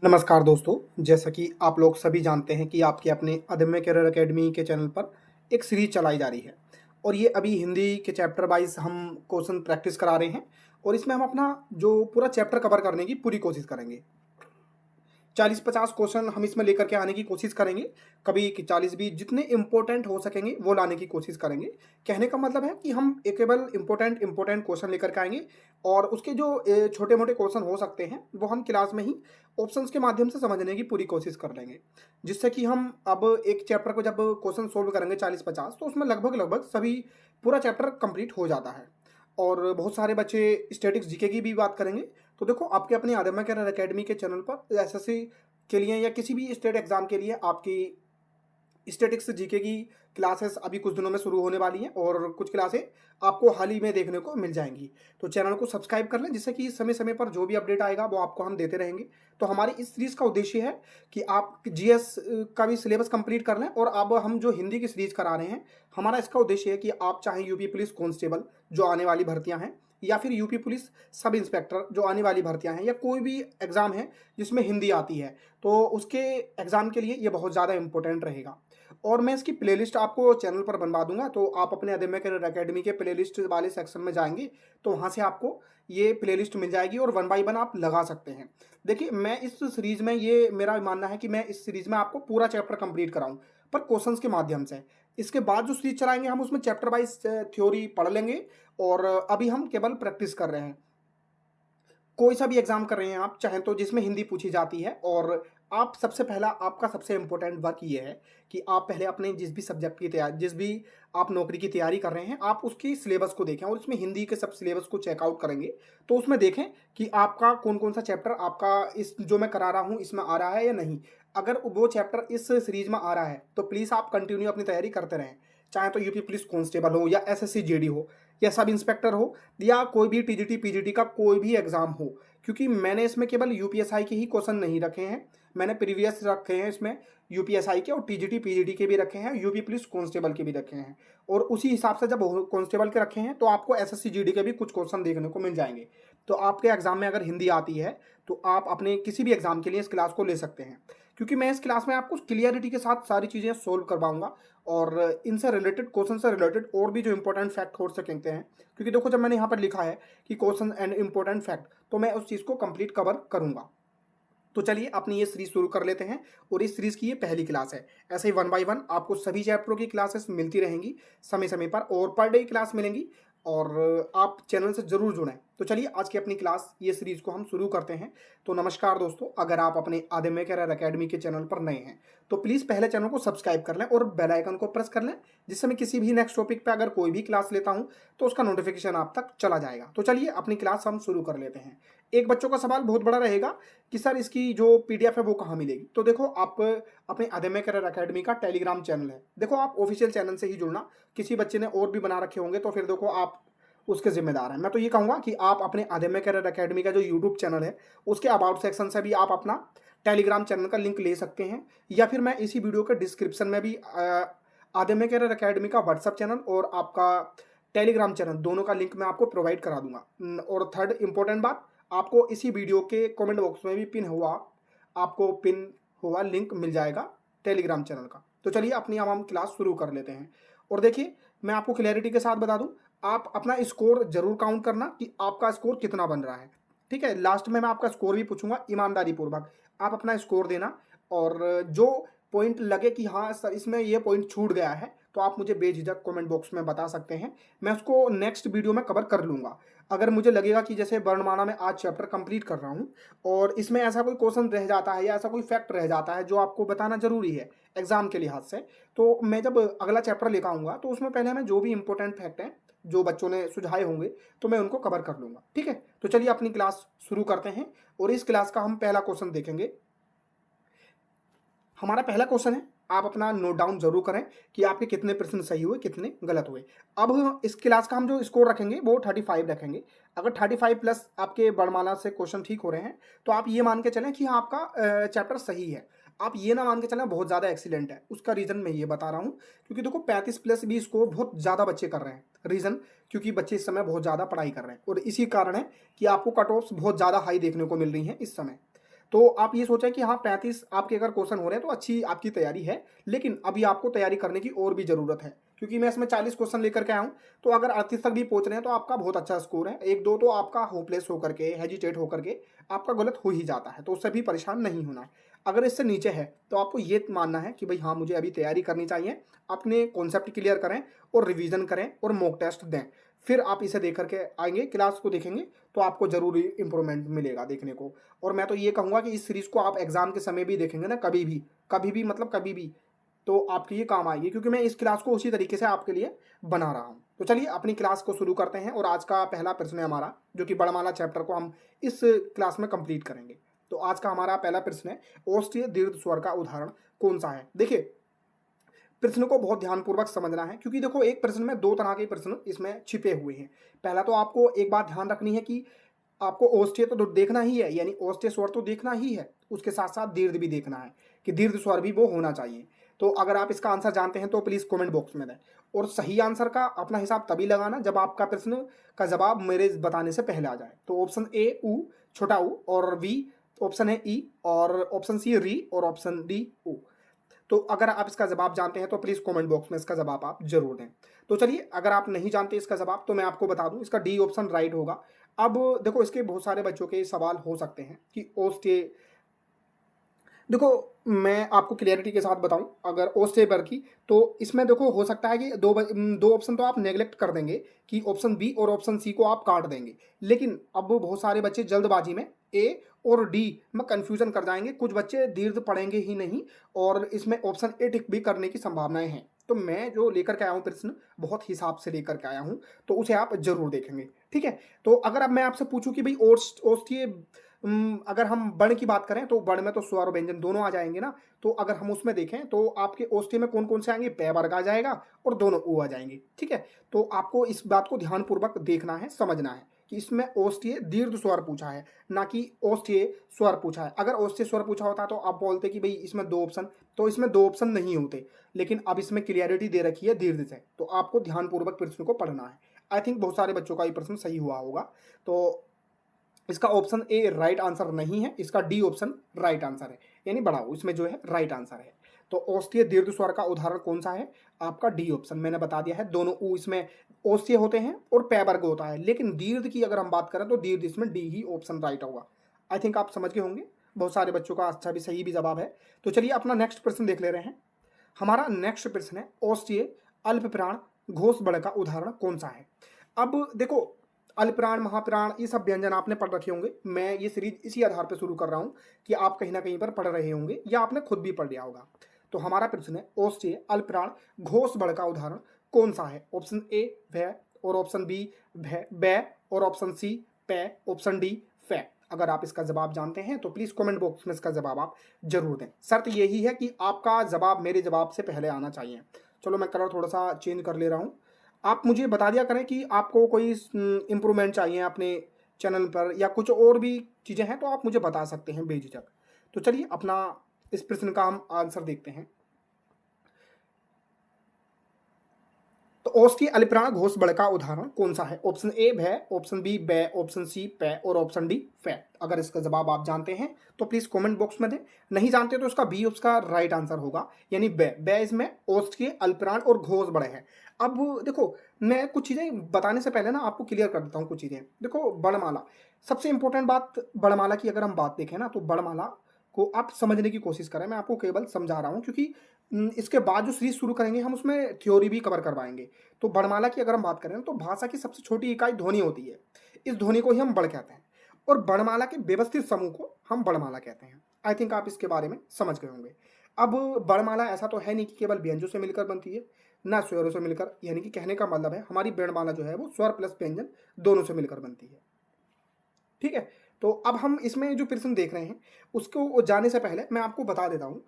नमस्कार दोस्तों, जैसा कि आप लोग सभी जानते हैं कि आपके अपने अदम्य करियर अकेडमी के चैनल पर एक सीरीज चलाई जा रही है। और ये अभी हिंदी के चैप्टर वाइज हम क्वेश्चन प्रैक्टिस करा रहे हैं। और इसमें हम अपना जो पूरा चैप्टर कवर करने की पूरी कोशिश करेंगे। 40-50 क्वेश्चन हम इसमें लेकर के आने की कोशिश करेंगे। कभी कि 40 भी जितने इम्पोर्टेंट हो सकेंगे वो लाने की कोशिश करेंगे। कहने का मतलब है कि हम एक केवल इम्पोर्टेंट क्वेश्चन लेकर के आएंगे। और उसके जो छोटे मोटे क्वेश्चन हो सकते हैं वो हम क्लास में ही ऑप्शंस के माध्यम से समझने की पूरी कोशिश कर लेंगे। जिससे कि हम अब एक चैप्टर को जब क्वेश्चन सोल्व करेंगे 40-50, तो उसमें लगभग लगभग सभी पूरा चैप्टर कंप्लीट हो जाता है। और बहुत सारे बच्चे स्टैटिक्स जीके की भी बात करेंगे। तो देखो, आपके अपने अदम्य करियर अकेडमी के चैनल पर एसएससी के लिए या किसी भी स्टेट एग्जाम के लिए आपकी स्टैटिक्स जीके की क्लासेस अभी कुछ दिनों में शुरू होने वाली हैं। और कुछ क्लासें आपको हाल ही में देखने को मिल जाएंगी। तो चैनल को सब्सक्राइब कर लें, जिससे कि समय समय पर जो भी अपडेट आएगा वो आपको हम देते रहेंगे। तो हमारी इस सीरीज का उद्देश्य है कि आप जीएस का भी सिलेबस कंप्लीट कर लें। और अब हम जो हिंदी की सीरीज करा रहे हैं, हमारा इसका उद्देश्य है कि आप चाहे यूपी पुलिस कांस्टेबल जो आने वाली भर्तियां हैं, या फिर यूपी पुलिस सब इंस्पेक्टर जो आने वाली भर्तियां हैं, या कोई भी एग्जाम है जिसमें हिंदी आती है, तो उसके एग्जाम के लिए ये बहुत ज़्यादा इंपॉर्टेंट रहेगा। और मैं इसकी प्लेलिस्ट आपको चैनल पर बनवा दूंगा। तो आप अपने अदम्य करियर अकेडमी के प्लेलिस्ट वाले सेक्शन में जाएंगे तो वहाँ से आपको ये प्लेलिस्ट मिल जाएगी और 1 बाय 1 आप लगा सकते हैं। देखिए, मैं इस सीरीज में, ये मेरा मानना है कि मैं इस सीरीज में आपको पूरा चैप्टर कंप्लीट कराऊं, पर क्वेश्चंस के माध्यम से। इसके बाद जो सीरीज चलाएंगे हम उसमें चैप्टर वाइज थ्योरी पढ़ लेंगे। और अभी हम केवल प्रैक्टिस कर रहे हैं। कोई सा भी एग्जाम कर रहे हैं आप, चाहे तो जिसमें हिंदी पूछी जाती है, और आप सबसे पहला, आपका सबसे इंपॉर्टेंट वर्क ये है कि आप पहले अपने जिस भी सब्जेक्ट की तैयारी, जिस भी आप नौकरी की तैयारी कर रहे हैं, आप उसकी सिलेबस को देखें और उसमें हिंदी के सब सिलेबस को चेकआउट करेंगे। तो उसमें देखें कि आपका कौन कौन सा चैप्टर आपका इस जो मैं करा रहा हूँ इसमें आ रहा है या नहीं। अगर वो चैप्टर इस सीरीज में आ रहा है तो प्लीज़ आप कंटिन्यू अपनी तैयारी करते रहें। चाहे तो यूपी पुलिस कांस्टेबल हो, या एसएससी जेडी हो, या सब इंस्पेक्टर हो, या कोई भी टीजीटी पीजीटी का कोई भी एग्जाम हो। क्योंकि मैंने इसमें केवल यूपीएसआई के ही क्वेश्चन नहीं रखे हैं, मैंने प्रीवियस रखे हैं इसमें यूपीएसआई के, और टीजीटी पीजीटी के भी रखे हैं, यूपी पुलिस कांस्टेबल के भी रखे हैं। और उसी हिसाब से जब कांस्टेबल के रखे हैं तो आपको एसएससी जीडी के भी कुछ क्वेश्चन देखने को मिल जाएंगे। तो आपके एग्जाम में अगर हिंदी आती है तो आप अपने किसी भी एग्जाम के लिए इस क्लास को ले सकते हैं। क्योंकि मैं इस क्लास में आपको क्लियरिटी के साथ सारी चीज़ें सोल्व करवाऊंगा। और इनसे रिलेटेड, क्वेश्चन से रिलेटेड और भी जो इंपॉर्टेंट फैक्ट हो सकते हैं। क्योंकि देखो, जब मैंने यहाँ पर लिखा है कि क्वेश्चन एंड इंपॉर्टेंट फैक्ट, तो मैं उस चीज़ को कंप्लीट कवर करूंगा। तो चलिए अपनी ये सीरीज शुरू कर लेते हैं। और इस सीरीज की ये पहली क्लास है। ऐसे ही 1 बाय 1 आपको सभी चैप्टरों की क्लासेस मिलती रहेंगी समय समय पर, और पर डे क्लास मिलेंगी। और आप चैनल से जरूर जुड़ें। तो चलिए आज की अपनी क्लास, ये सीरीज को हम शुरू करते हैं। तो नमस्कार दोस्तों, अगर आप अपने अदम्य करियर अकेडमी के चैनल पर नए हैं तो प्लीज़ पहले चैनल को सब्सक्राइब कर लें और बेल आइकन को प्रेस कर लें, जिससे मैं किसी भी नेक्स्ट टॉपिक पे अगर कोई भी क्लास लेता हूं तो उसका नोटिफिकेशन आप तक चला जाएगा। तो चलिए अपनी क्लास हम शुरू कर लेते हैं। एक बच्चों का सवाल बहुत बड़ा रहेगा कि सर इसकी जो पीडीएफ है वो कहाँ मिलेगी। तो देखो, आप अपने अदम्य करियर अकेडमी का टेलीग्राम चैनल है, देखो आप ऑफिशियल चैनल से ही जुड़ना। किसी बच्चे ने और भी बना रखे होंगे तो फिर देखो आप उसके जिम्मेदार हैं। मैं तो ये कहूँगा कि आप अपने अदम्य करियर अकेडमी का जो यूट्यूब चैनल है उसके अबाउट सेक्शन से भी आप अपना टेलीग्राम चैनल का लिंक ले सकते हैं। या फिर मैं इसी वीडियो के डिस्क्रिप्शन में भी अदम्य करियर अकेडमी का व्हाट्सअप चैनल और आपका टेलीग्राम चैनल दोनों का लिंक मैं आपको प्रोवाइड करा दूंगा। और थर्ड इंपॉर्टेंट बात, आपको इसी वीडियो के कमेंट बॉक्स में भी पिन हुआ लिंक मिल जाएगा टेलीग्राम चैनल का। तो चलिए अपनी अब हम क्लास शुरू कर लेते हैं। और देखिए, मैं आपको क्लैरिटी के साथ बता दूं, आप अपना स्कोर जरूर काउंट करना कि आपका स्कोर कितना बन रहा है। ठीक है, लास्ट में मैं आपका स्कोर भी पूछूंगा, ईमानदारी पूर्वक आप अपना स्कोर देना। और जो पॉइंट लगे कि हाँ सर इसमें ये पॉइंट छूट गया है, तो आप मुझे बेझिझक कमेंट बॉक्स में बता सकते हैं। मैं उसको नेक्स्ट वीडियो में कवर कर लूँगा। अगर मुझे लगेगा कि जैसे वर्णमाला में आज चैप्टर कंप्लीट कर रहा हूँ और इसमें ऐसा कोई क्वेश्चन रह जाता है या ऐसा कोई फैक्ट रह जाता है जो आपको बताना जरूरी है एग्जाम के लिहाज से, तो मैं जब अगला चैप्टर लेकर आऊँगा तो उसमें पहले मैं जो भी इंपॉर्टेंट फैक्ट हैं जो बच्चों ने सुझाए होंगे तो मैं उनको कवर कर लूँगा। ठीक है, तो चलिए अपनी क्लास शुरू करते हैं। और इस क्लास का हम पहला क्वेश्चन देखेंगे। हमारा पहला क्वेश्चन है, आप अपना नोट डाउन जरूर करें कि आपके कितने प्रश्न सही हुए, कितने गलत हुए। अब इस क्लास का हम जो स्कोर रखेंगे वो 35 रखेंगे। अगर 35 प्लस आपके वर्णमाला से क्वेश्चन ठीक हो रहे हैं तो आप ये मान के चलें कि हाँ आपका चैप्टर सही है। आप ये ना मान के चलें बहुत ज़्यादा एक्सीलेंट है। उसका रीज़न मैं ये बता रहा हूँ क्योंकि देखो 35 प्लस भी स्कोर बहुत ज़्यादा बच्चे कर रहे हैं। रीज़न, क्योंकि बच्चे इस समय बहुत ज़्यादा पढ़ाई कर रहे हैं और इसी कारण है कि आपको कट ऑफ्स बहुत ज़्यादा हाई देखने को मिल रही हैं इस समय। तो आप ये सोचें कि हाँ 35 आपके अगर क्वेश्चन हो रहे हैं तो अच्छी आपकी तैयारी है, लेकिन अभी आपको तैयारी करने की और भी ज़रूरत है, क्योंकि मैं इसमें 40 क्वेश्चन लेकर के आया हूँ। तो अगर 38 तक भी पहुँच रहे हैं तो आपका बहुत अच्छा स्कोर है। 1-2 तो आपका होपलेस होकर के, हेजिटेट होकर के आपका गलत हो ही जाता है, तो उससे भी परेशान नहीं होना है। अगर इससे नीचे है तो आपको ये मानना है कि भाई हाँ, मुझे अभी तैयारी करनी चाहिए, अपने कॉन्सेप्ट क्लियर करें और रिवीजन करें और मॉक टेस्ट दें। फिर आप इसे देख करके आएंगे, क्लास को देखेंगे, तो आपको ज़रूरी इंप्रूवमेंट मिलेगा देखने को। और मैं तो ये कहूँगा कि इस सीरीज़ को आप एग्जाम के समय भी देखेंगे ना, कभी भी मतलब कभी भी, तो आपके ये काम आएगी, क्योंकि मैं इस क्लास को उसी तरीके से आपके लिए बना रहा हूँ। तो चलिए अपनी क्लास को शुरू करते हैं, और आज का पहला प्रश्न है हमारा, जो कि बड़माला चैप्टर को हम इस क्लास में कंप्लीट करेंगे। तो आज का हमारा पहला प्रश्न है, औष्ठ्य दीर्घ स्वर का उदाहरण कौन सा है। देखिए, प्रश्न को बहुत ध्यानपूर्वक समझना है, क्योंकि देखो एक प्रश्न में दो तरह के प्रश्न इसमें छिपे हुए हैं। पहला तो आपको एक बात ध्यान रखनी है कि आपको औष्ठ्य तो देखना ही है, यानी औष्ठ्य स्वर तो देखना ही है, उसके साथ साथ दीर्घ भी देखना है कि दीर्घ स्वर भी वो होना चाहिए। तो अगर आप इसका आंसर जानते हैं तो प्लीज़ कमेंट बॉक्स में दें, और सही आंसर का अपना हिसाब तभी लगाना जब आपका प्रश्न का जवाब मेरे बताने से पहले आ जाए। तो ऑप्शन ए ऊ, छोटा ऊ, और बी ऑप्शन है ई, और ऑप्शन सी री, और ऑप्शन डी ऊ। तो अगर आप इसका जवाब जानते हैं तो प्लीज़ कमेंट बॉक्स में इसका जवाब आप जरूर दें। तो चलिए, अगर आप नहीं जानते इसका जवाब तो मैं आपको बता दूं, इसका डी ऑप्शन राइट होगा। अब देखो, इसके बहुत सारे बच्चों के सवाल हो सकते हैं कि ओस्टे, देखो मैं आपको क्लियरिटी के साथ बताऊं, अगर ओस्टेबर की, तो इसमें देखो हो सकता है कि दो ऑप्शन तो आप नेग्लेक्ट कर देंगे, कि ऑप्शन बी और ऑप्शन सी को आप काट देंगे। लेकिन अब बहुत सारे बच्चे जल्दबाजी में ए और डी में कंफ्यूजन कर जाएंगे, कुछ बच्चे दीर्घ पढ़ेंगे ही नहीं, और इसमें ऑप्शन ए टिक भी करने की संभावनाएं हैं। तो मैं जो लेकर के आया हूँ प्रश्न, बहुत हिसाब से लेकर के आया हूँ, तो उसे आप जरूर देखेंगे, ठीक है। तो अगर अब मैं आपसे पूछूं कि भाई ओस्टिए, अगर हम वर्ण की बात करें तो वर्ण में तो स्वर और व्यंजन दोनों आ जाएंगे ना। तो अगर हम उसमें देखें तो आपके ओष्ठी में कौन कौन से आएंगे, पै वर्ग आ जाएगा और दोनों ऊ आ जाएंगे, ठीक है। तो आपको इस बात को ध्यानपूर्वक देखना है, समझना है कि इसमें ओष्ठीय दीर्घ स्वर पूछा है, ना कि ओष्ठीय स्वर पूछा है। अगर ओष्ठीय स्वर पूछा होता तो आप बोलते कि भाई इसमें दो ऑप्शन, तो इसमें दो ऑप्शन नहीं होते, लेकिन अब इसमें क्लियरिटी दे रखी है दीर्घ से, तो आपको ध्यानपूर्वक प्रश्न को पढ़ना है। आई थिंक बहुत सारे बच्चों का ये प्रश्न सही हुआ होगा। तो इसका ऑप्शन ए राइट आंसर नहीं है, इसका डी ऑप्शन राइट आंसर है, यानी बड़ा ओ इसमें जो है राइट आंसर है। तो औष्ठ्य दीर्घ स्वर का उदाहरण कौन सा है, आपका डी ऑप्शन मैंने बता दिया है। दोनों ऊ इसमें औष्ठ्य होते हैं और पै वर्ग होता है, लेकिन दीर्घ की अगर हम बात करें तो दीर्घ इसमें डी ही ऑप्शन राइट होगा। आई थिंक आप समझ गए होंगे, बहुत सारे बच्चों का अच्छा भी सही भी जवाब है। तो चलिए अपना नेक्स्ट प्रश्न देख ले रहे हैं। हमारा नेक्स्ट प्रश्न है, औष्ठ्य अल्प प्राण घोष बड़ का उदाहरण कौन सा है। अब देखो, अल्पप्राण महाप्राण ये सब व्यंजन आपने पढ़ रखे होंगे, मैं ये सीरीज इसी आधार पर शुरू कर रहा हूँ कि आप कहीं ना कहीं पर पढ़ रहे होंगे या आपने खुद भी पढ़ लिया होगा। तो हमारा प्रश्न है, औष्ठ्य अल्पप्राण घोष बड़ का उदाहरण कौन सा है। ऑप्शन ए भय, और ऑप्शन बी बै, और ऑप्शन सी पै, ऑप्शन डी फै। अगर आप इसका जवाब जानते हैं तो प्लीज कमेंट बॉक्स में इसका जवाब आप जरूर दें। शर्त यही है कि आपका जवाब मेरे जवाब से पहले आना चाहिए। चलो मैं कलर थोड़ा सा चेंज कर ले रहा हूँ। आप मुझे बता दिया करें कि आपको कोई इम्प्रूवमेंट चाहिए अपने चैनल पर, या कुछ और भी चीज़ें हैं तो आप मुझे बता सकते हैं बेझिझक। तो चलिए अपना इस प्रश्न का हम आंसर देखते हैं। तो औष्ठ्य अल्पप्राण घोष बड़ का उदाहरण कौन सा है। ऑप्शन ए भय, ऑप्शन बी बै, ऑप्शन सी पै, और ऑप्शन डी फै। अगर इसका जवाब आप जानते हैं तो प्लीज कमेंट बॉक्स में दें, नहीं जानते तो इसका बी उसका राइट आंसर होगा, यानी बै। बै इसमें औष्ठ्य अल्पप्राण और घोष बड़े हैं। अब देखो, मैं कुछ चीजें बताने से पहले ना आपको क्लियर कर देता हूँ कुछ चीजें। देखो बड़माला, सबसे इंपॉर्टेंट बात बड़माला की अगर हम बात देखें ना, तो बड़माला को आप समझने की कोशिश करें। मैं आपको केवल समझा रहा हूँ, क्योंकि इसके बाद जो सीरीज शुरू करेंगे हम उसमें थ्योरी भी कवर करवाएंगे। तो बड़माला की अगर हम बात करें तो भाषा की सबसे छोटी इकाई ध्वनि होती है, इस ध्वनि को ही हम बड़ कहते हैं, और बड़माला के व्यवस्थित समूह को हम बड़माला कहते हैं। आई थिंक आप इसके बारे में समझ गए होंगे। अब बड़माला ऐसा तो है नहीं कि केवल व्यंजनों से मिलकर बनती है, ना स्वरों से मिलकर, यानी कि कहने का मतलब है हमारी वर्णमाला जो है वो स्वर प्लस व्यंजन दोनों से मिलकर बनती है, ठीक है। तो अब हम इसमें जो प्रश्न देख रहे हैं उसको जाने से पहले मैं आपको बता देता हूँ,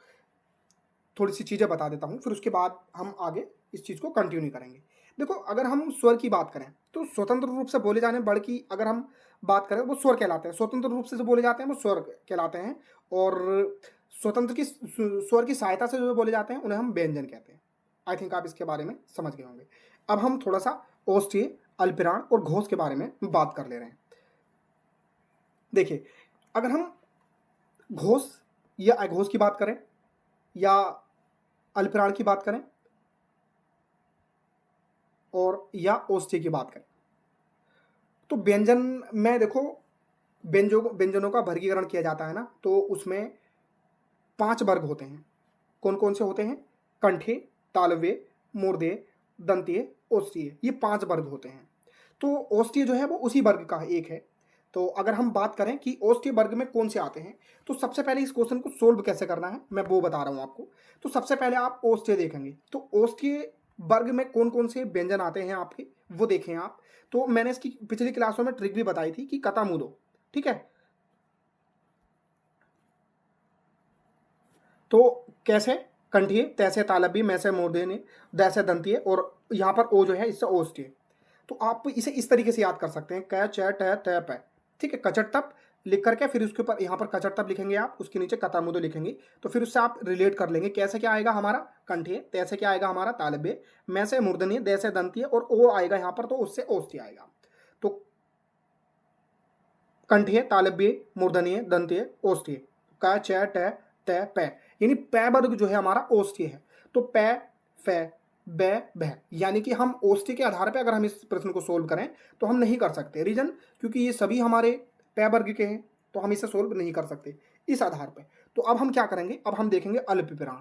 थोड़ी सी चीज़ें बता देता हूँ, फिर उसके बाद हम आगे इस चीज़ को कंटिन्यू करेंगे। देखो, अगर हम स्वर की बात करें तो स्वतंत्र रूप से बोले जाने बड़ की अगर हम बात करें वो स्वर कहलाते हैं, स्वतंत्र रूप से जो बोले जाते हैं वो स्वर कहलाते हैं, और स्वतंत्र की स्वर की सहायता से जो बोले जाते हैं उन्हें हम व्यंजन कहते हैं। आई थिंक आप इसके बारे में समझ गए होंगे। अब हम थोड़ा सा औष्ठ्य अल्पप्राण और घोष के बारे में बात कर ले रहे हैं। देखिए, अगर हम घोष या अघोष की बात करें या अल्पप्राण की बात करें और या ओष्ठ्य की बात करें, तो व्यंजन में देखो व्यंजनों का वर्गीकरण किया जाता है ना, तो उसमें 5 वर्ग होते हैं। कौन कौन से होते हैं? कंठे, तालव्य, मूर्धन्य, दंतीय, ओष्ठ्य, ये 5 वर्ग होते हैं। तो ओष्ठ्य जो है वो उसी वर्ग का एक है। तो अगर हम बात करें कि ओष्ठ्य वर्ग में कौन से आते हैं, तो सबसे पहले इस क्वेश्चन को सोल्व कैसे करना है मैं वो बता रहा हूं आपको। तो सबसे पहले आप ओष्ठ्य देखेंगे, तो ओष्ठ्य वर्ग में कौन कौन से व्यंजन आते हैं आपके, वो देखें आप। तो मैंने इसकी पिछली क्लासों में ट्रिक भी बताई थी कि कता मुदो, ठीक है। तो कैसे? कंठीय, तैसे तालव्य, मैसे मूर्धन्य, दैसे दंतीय, और यहाँ पर ओ जो है इससे ओष्ठ्य। तो आप इसे इस तरीके से याद कर सकते हैं, क च ट त प, ठीक है। कचट तप लिख करके फिर उसके ऊपर यहाँ पर कचट तप लिखेंगे आप, उसके नीचे कतामुदो लिखेंगे, तो फिर उससे आप रिलेट कर लेंगे। कैसे क्या आएगा हमारा? कंठीय, तैसे क्या आएगा हमारा? तालव्य, मैं से मूर्धन्य, दैसे दंतीय, और ओ आएगा यहाँ पर, तो उससे ओष्ठ्य आएगा। तो कंठीय, तालव्य, मूर्धन्य, दंतीय, ओष्ठ्य, क च ट त प, यानी पै वर्ग जो है हमारा ओष्ठ्य है। तो पै, फै, बै, भै, यानी कि हम ओष्ठ्य के आधार पर अगर हम इस प्रश्न को सोल्व करें तो हम नहीं कर सकते। रीजन, क्योंकि ये सभी हमारे पै वर्ग के हैं, तो हम इसे सोल्व नहीं कर सकते इस आधार पर। तो अब हम क्या करेंगे? अब हम देखेंगे अल्पप्राण।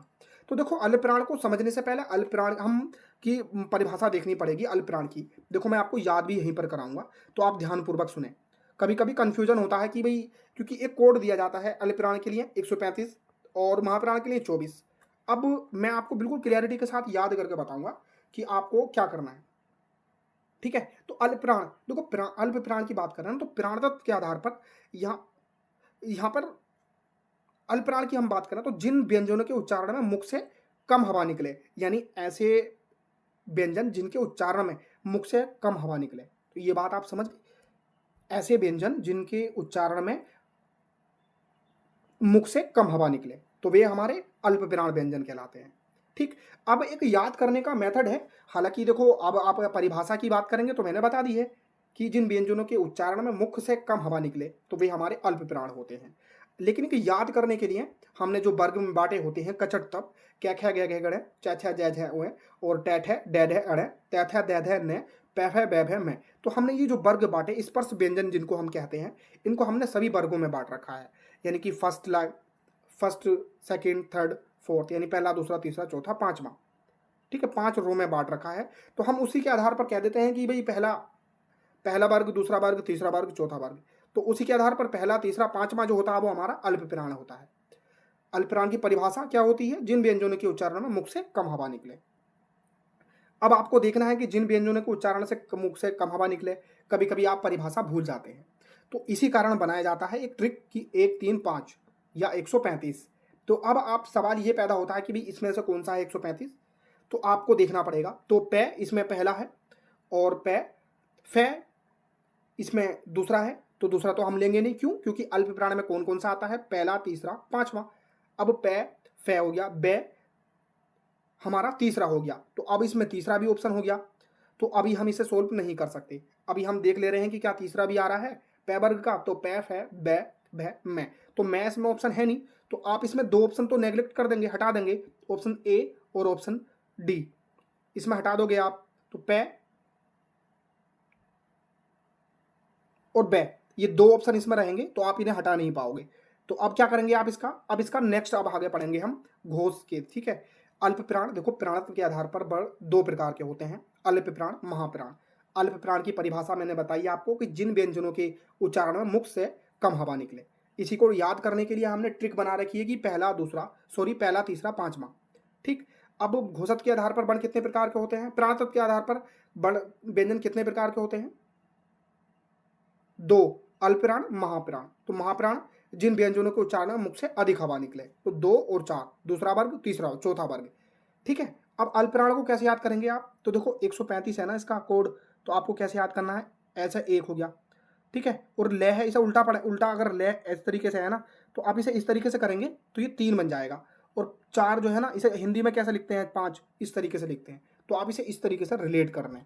तो देखो, अल्पप्राण को समझने से पहले अल्पप्राण हम की परिभाषा देखनी पड़ेगी अल्पप्राण की। देखो, मैं आपको याद भी यहीं पर कराऊंगा, तो आप ध्यानपूर्वक सुने। कभी कभी कंफ्यूजन होता है कि भाई, क्योंकि एक कोड दिया जाता है अल्पप्राण के लिए 135 और महाप्राण के लिए 24। अब मैं आपको बिल्कुल क्लियरिटी के साथ याद करके बताऊंगा कि आपको क्या करना है, ठीक है। तो अल्पप्राण, देखो अल्पप्राण की बात कर रहे हैं, तो प्राण तत्व के आधार पर यहाँ यहाँ पर अल्पप्राण की हम बात करें तो जिन व्यंजनों के उच्चारण में मुख से कम हवा निकले, यानी ऐसे व्यंजन जिनके उच्चारण में मुख से कम हवा निकले, तो ये बात आप समझ गए। ऐसे व्यंजन जिनके उच्चारण में मुख से कम हवा निकले, तो वे हमारे अल्पप्राण व्यंजन कहलाते हैं, ठीक। अब एक याद करने का मेथड है। हालांकि देखो, अब आप परिभाषा की बात करेंगे तो मैंने बता दी है कि जिन व्यंजनों के उच्चारण में मुख से कम हवा निकले तो वे हमारे अल्पप्राण होते हैं। लेकिन एक याद करने के लिए हमने जो वर्ग में बांटे होते हैं, कचट तप, क्या ख्या गह गह गड़े, चा छा जय झ उए, और टैठ डैढ अड़े, तैथ दैध ने, पैफ बैभ में, तो हमने ये जो वर्ग बांटे, स्पर्श व्यंजन जिनको हम कहते हैं, इनको हमने सभी वर्गों में बांट रखा है। यानी कि फर्स्ट, सेकंड, थर्ड, फोर्थ, यानी पहला, दूसरा, तीसरा, चौथा, पांचवा, ठीक है। 5 रो में बांट रखा है। तो हम उसी के आधार पर कह देते हैं कि भाई पहला वर्ग, दूसरा वर्ग, तीसरा वर्ग, चौथा वर्ग, तो उसी के आधार पर पहला, तीसरा, पांचवा जो होता है वो हमारा अल्पप्राण होता है। अल्पप्राण की परिभाषा क्या होती है? जिन व्यंजनों के उच्चारण में मुख से कम हवा निकले। अब आपको देखना है कि जिन व्यंजनों के उच्चारण से मुख से कम हवा निकले, कभी कभी आप परिभाषा भूल जाते हैं, तो इसी कारण बनाया जाता है एक ट्रिक कि 1, 3, 5 या 135। तो अब आप सवाल ये पैदा होता है कि भाई इसमें से कौन सा है 135, तो आपको देखना पड़ेगा। तो पै इसमें पहला है, और पै फै इसमें दूसरा है, तो दूसरा तो हम लेंगे नहीं, क्यों? क्योंकि अल्पप्राण में कौन कौन सा आता है? पहला, तीसरा, पांचवा। अब पै फै हो गया, बै हमारा तीसरा हो गया, तो अब इसमें तीसरा भी ऑप्शन हो गया। तो अभी हम इसे सोल्व नहीं कर सकते। अभी हम देख ले रहे हैं कि क्या तीसरा भी आ रहा है पै वर्ग का, तो पैफ है, बै, भै, मैं, तो मैं इसमें ऑप्शन है नहीं, तो आप इसमें 2 ऑप्शन तो नेग्लेक्ट कर देंगे, हटा देंगे, ऑप्शन ए और ऑप्शन डी इसमें हटा दोगे आप, तो पै और बै, ये 2 ऑप्शन इसमें रहेंगे, तो आप इन्हें हटा नहीं पाओगे। तो अब क्या करेंगे आप इसका? अब इसका नेक्स्ट अब आगे पढ़ेंगे हम घोष के, ठीक है। अल्पप्राण, देखो प्राणत्व के आधार पर बड़ 2 प्रकार के होते हैं, अल्पप्राण, महाप्राण। अल्पप्राण की परिभाषा मैंने बताई आपको कि जिन व्यंजनों के उच्चारण में मुख से कम हवा निकले। इसी को याद करने के लिए हमने ट्रिक बना रखी है कि पहला, तीसरा, पांचवा, ठीक। अब घोषक के आधार पर बण कितने प्रकार के होते हैं? प्राणत्व के आधार पर बण व्यंजन कितने प्रकार के होते हैं? 2, अल्पप्राण, महाप्राण। तो महाप्राण जिन व्यंजनों के उच्चारण में मुख से अधिक हवा निकले, तो 2 और 4, दूसरा वर्ग, तीसरा, चौथा वर्ग, ठीक है। अब अल्पप्राण को कैसे याद करेंगे आप? तो देखो 135 है ना इसका कोड, तो आपको कैसे याद करना है? ऐसा 1 हो गया, ठीक है। और लय है, इसे उल्टा अगर लय इस तरीके से है ना, तो आप इसे इस तरीके से करेंगे तो ये 3 बन जाएगा। और 4 जो है ना, इसे हिंदी में कैसे लिखते हैं? 5 इस तरीके से लिखते हैं, तो आप इसे इस तरीके से रिलेट करना है।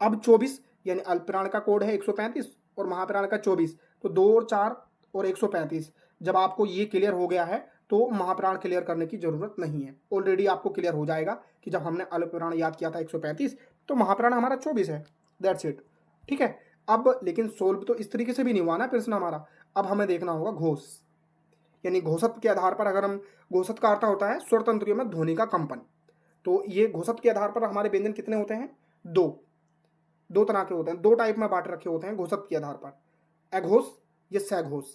अब 24, यानी अल्पप्राण का कोड है 135 और महाप्राण का 24, तो 2 और 4 और 135, जब आपको ये क्लियर हो गया है तो महाप्राण क्लियर करने की जरूरत नहीं है, ऑलरेडी आपको क्लियर हो जाएगा कि जब हमने अल्पप्राण याद किया था 135 तो महाप्राण हमारा 24 है, दैट्स इट। ठीक है, अब लेकिन सोल्व तो इस तरीके से भी नहीं हुआ ना प्रश्न हमारा। अब हमें देखना होगा घोष, यानी घोषत्व के आधार पर अगर हम, घोषत्व का अर्थ होता है स्वर तंत्रियों में ध्वनि का कंपन। तो ये घोषत्व के आधार पर हमारे व्यंजन कितने होते हैं? दो तरह के होते हैं, दो टाइप में बांट रखे होते हैं घोषत्व के आधार पर, अघोष या सघोष,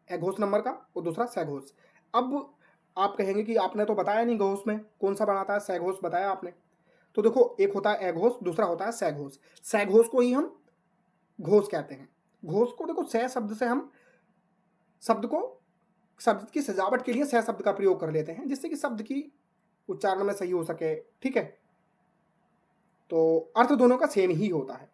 अघोष नंबर का और दूसरा सघोष। अब आप कहेंगे कि आपने तो बताया नहीं घोष में कौन सा बनाता है, सघोष बताया आपने। तो देखो, एक होता है अघोष, दूसरा होता है सघोष। सघोष को ही हम घोष कहते हैं। घोष को देखो स शब्द से हम शब्द की सजावट के लिए स शब्द का प्रयोग कर लेते हैं, जिससे कि शब्द की उच्चारण में सही हो सके। ठीक है, तो अर्थ दोनों का सेम ही होता है।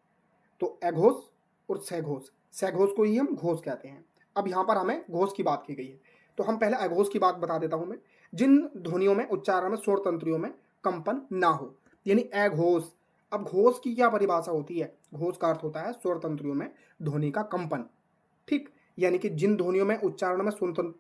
तो अघोष और सघोष, सघोष को ही हम घोष कहते हैं। अब यहाँ पर हमें घोष की बात की गई है, तो हम पहले अघोष की बात बता देता हूं मैं। जिन ध्वनियों में उच्चारण में स्वर तंत्रियों में कंपन ना हो, यानी अघोष। अब घोष की क्या परिभाषा होती है? घोष का अर्थ होता है स्वर तंत्रियों में ध्वनि का कंपन। ठीक, यानी कि जिन ध्वनियों में उच्चारण में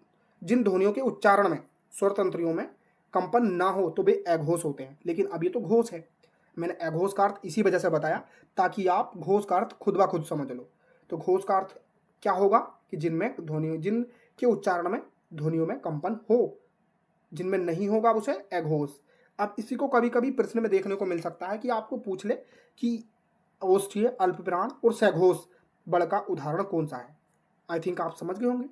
जिन ध्वनियों के उच्चारण में स्वर तंत्रियों में कंपन ना हो तो वे अघोष होते हैं। लेकिन अब ये तो घोष है, मैंने अघोष का अर्थ इसी वजह से बताया ताकि आप घोष का अर्थ खुद ब खुद समझ लो। तो घोष का अर्थ क्या होगा कि जिनमें ध्वनि, जिनके उच्चारण में ध्वनियों में कंपन हो, जिनमें नहीं होगा उसे अघोष। अब इसी को कभी कभी प्रश्न में देखने को मिल सकता है कि आपको पूछ ले कि औष्ठ्य, अल्पप्राण और सघोष बड़ का उदाहरण कौन सा है। आई थिंक आप समझ गए होंगे।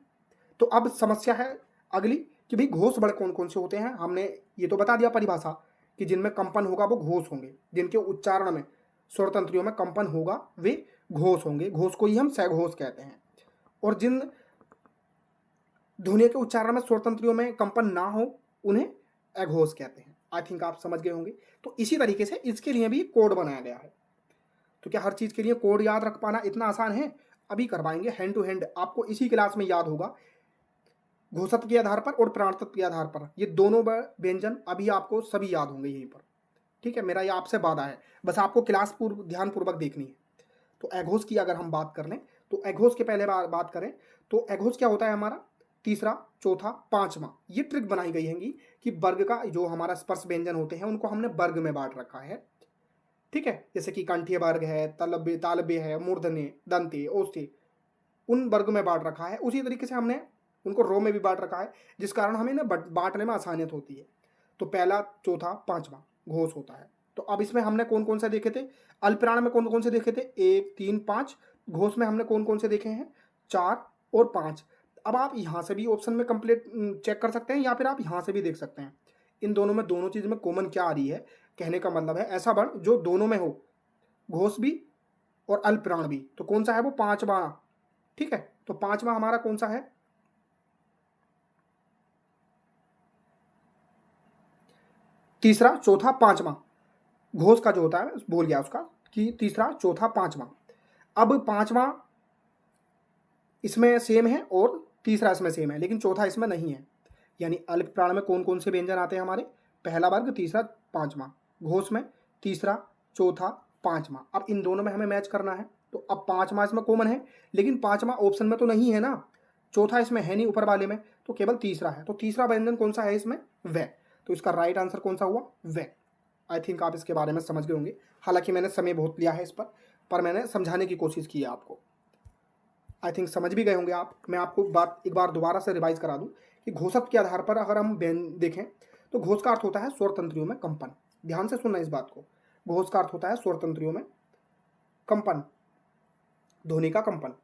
तो अब समस्या है अगली कि भाई घोष बड़ कौन कौन से होते हैं। हमने ये तो बता दिया परिभाषा कि जिनमें कंपन होगा वो घोष होंगे, जिनके उच्चारण में स्वर तंत्रियों में कंपन होगा वे घोष होंगे, घोष को ही हम सघोष कहते हैं। और जिन ध्वनि के उच्चारण में स्वर तंत्रियों में कंपन ना हो उन्हें अघोष कहते हैं। आई थिंक आप समझ गए होंगे। तो इसी तरीके से इसके लिए भी कोड बनाया गया है। तो क्या हर चीज के लिए कोड याद रख पाना इतना आसान है? अभी करवाएंगे हैंड टू हैंड, आपको इसी क्लास में याद होगा। घोषत्व के आधार पर और प्राणतत्व के आधार पर ये दोनों व्यंजन अभी आपको सभी याद होंगे यहीं पर। ठीक है, मेरा ये आपसे वादा है, बस आपको क्लास ध्यान पूर्वक देखनी है। तो अघोष की अगर हम बात कर लें तो अघोष के पहले बात करें तो अघोष क्या होता है हमारा? तीसरा, चौथा, पांचवा। ये ट्रिक बनाई गई है कि वर्ग का जो हमारा स्पर्श व्यंजन होते हैं उनको हमने वर्ग में बांट रखा है। ठीक है, जैसे कि कंठीय वर्ग है, तालव्य है, मूर्धन्य, दंते, औष्ठ्य, उन वर्ग में बांट रखा है। उसी तरीके से हमने उनको रो में भी बांट रखा है, जिस कारण हमें ना बांटने में आसानियत होती है। तो पहला, चौथा, पांचवा घोष होता है। तो अब इसमें हमने कौन कौन से देखे थे? अल्पप्राण में कौन कौन से देखे थे? 1, 3, 5। घोष में हमने कौन कौन से देखे हैं? 4 और 5। अब आप यहाँ से भी ऑप्शन में कंप्लीट चेक कर सकते हैं या फिर आप यहाँ से भी देख सकते हैं। इन दोनों में, दोनों चीज में कॉमन क्या आ रही है? कहने का मतलब है ऐसा वर्ण जो दोनों में हो, घोष भी और अल्पप्राण भी। तो कौन सा है वो? पांचवा। ठीक है, तो पांचवा हमारा कौन सा है? तीसरा, चौथा, पांचवा। घोष का जो होता है, बोल गया उसका कि तीसरा, चौथा, पांचवा। अब पांचवा इसमें सेम है और तीसरा इसमें सेम है, लेकिन चौथा इसमें नहीं है। यानी अल्पप्राण में कौन कौन से व्यंजन आते हैं हमारे? पहला वर्ग, तीसरा, पांचवा। घोष में तीसरा, चौथा, पांचवा। अब इन दोनों में हमें मैच करना है। तो अब पांचवा इसमें कॉमन है, लेकिन पांचवा ऑप्शन में तो नहीं है ना, चौथा इसमें है नहीं ऊपर वाले में, तो केवल तीसरा है। तो तीसरा व्यंजन कौन सा है इसमें? व। तो इसका राइट आंसर कौन सा हुआ? व। आई थिंक आप इसके बारे में समझ गए होंगे। हालांकि मैंने समय बहुत लिया है इस पर मैंने समझाने की कोशिश की है आपको। आई थिंक समझ भी गए होंगे आप। मैं आपको बात एक बार दोबारा से रिवाइज करा दूं कि घोषत्व के आधार पर अगर हम देखें तो घोष का अर्थ होता है स्वर तंत्रियों में कंपन। ध्यान से सुनना इस बात को। घोष का अर्थ होता है स्वर तंत्रियों में कंपन, ध्वनि का कंपन।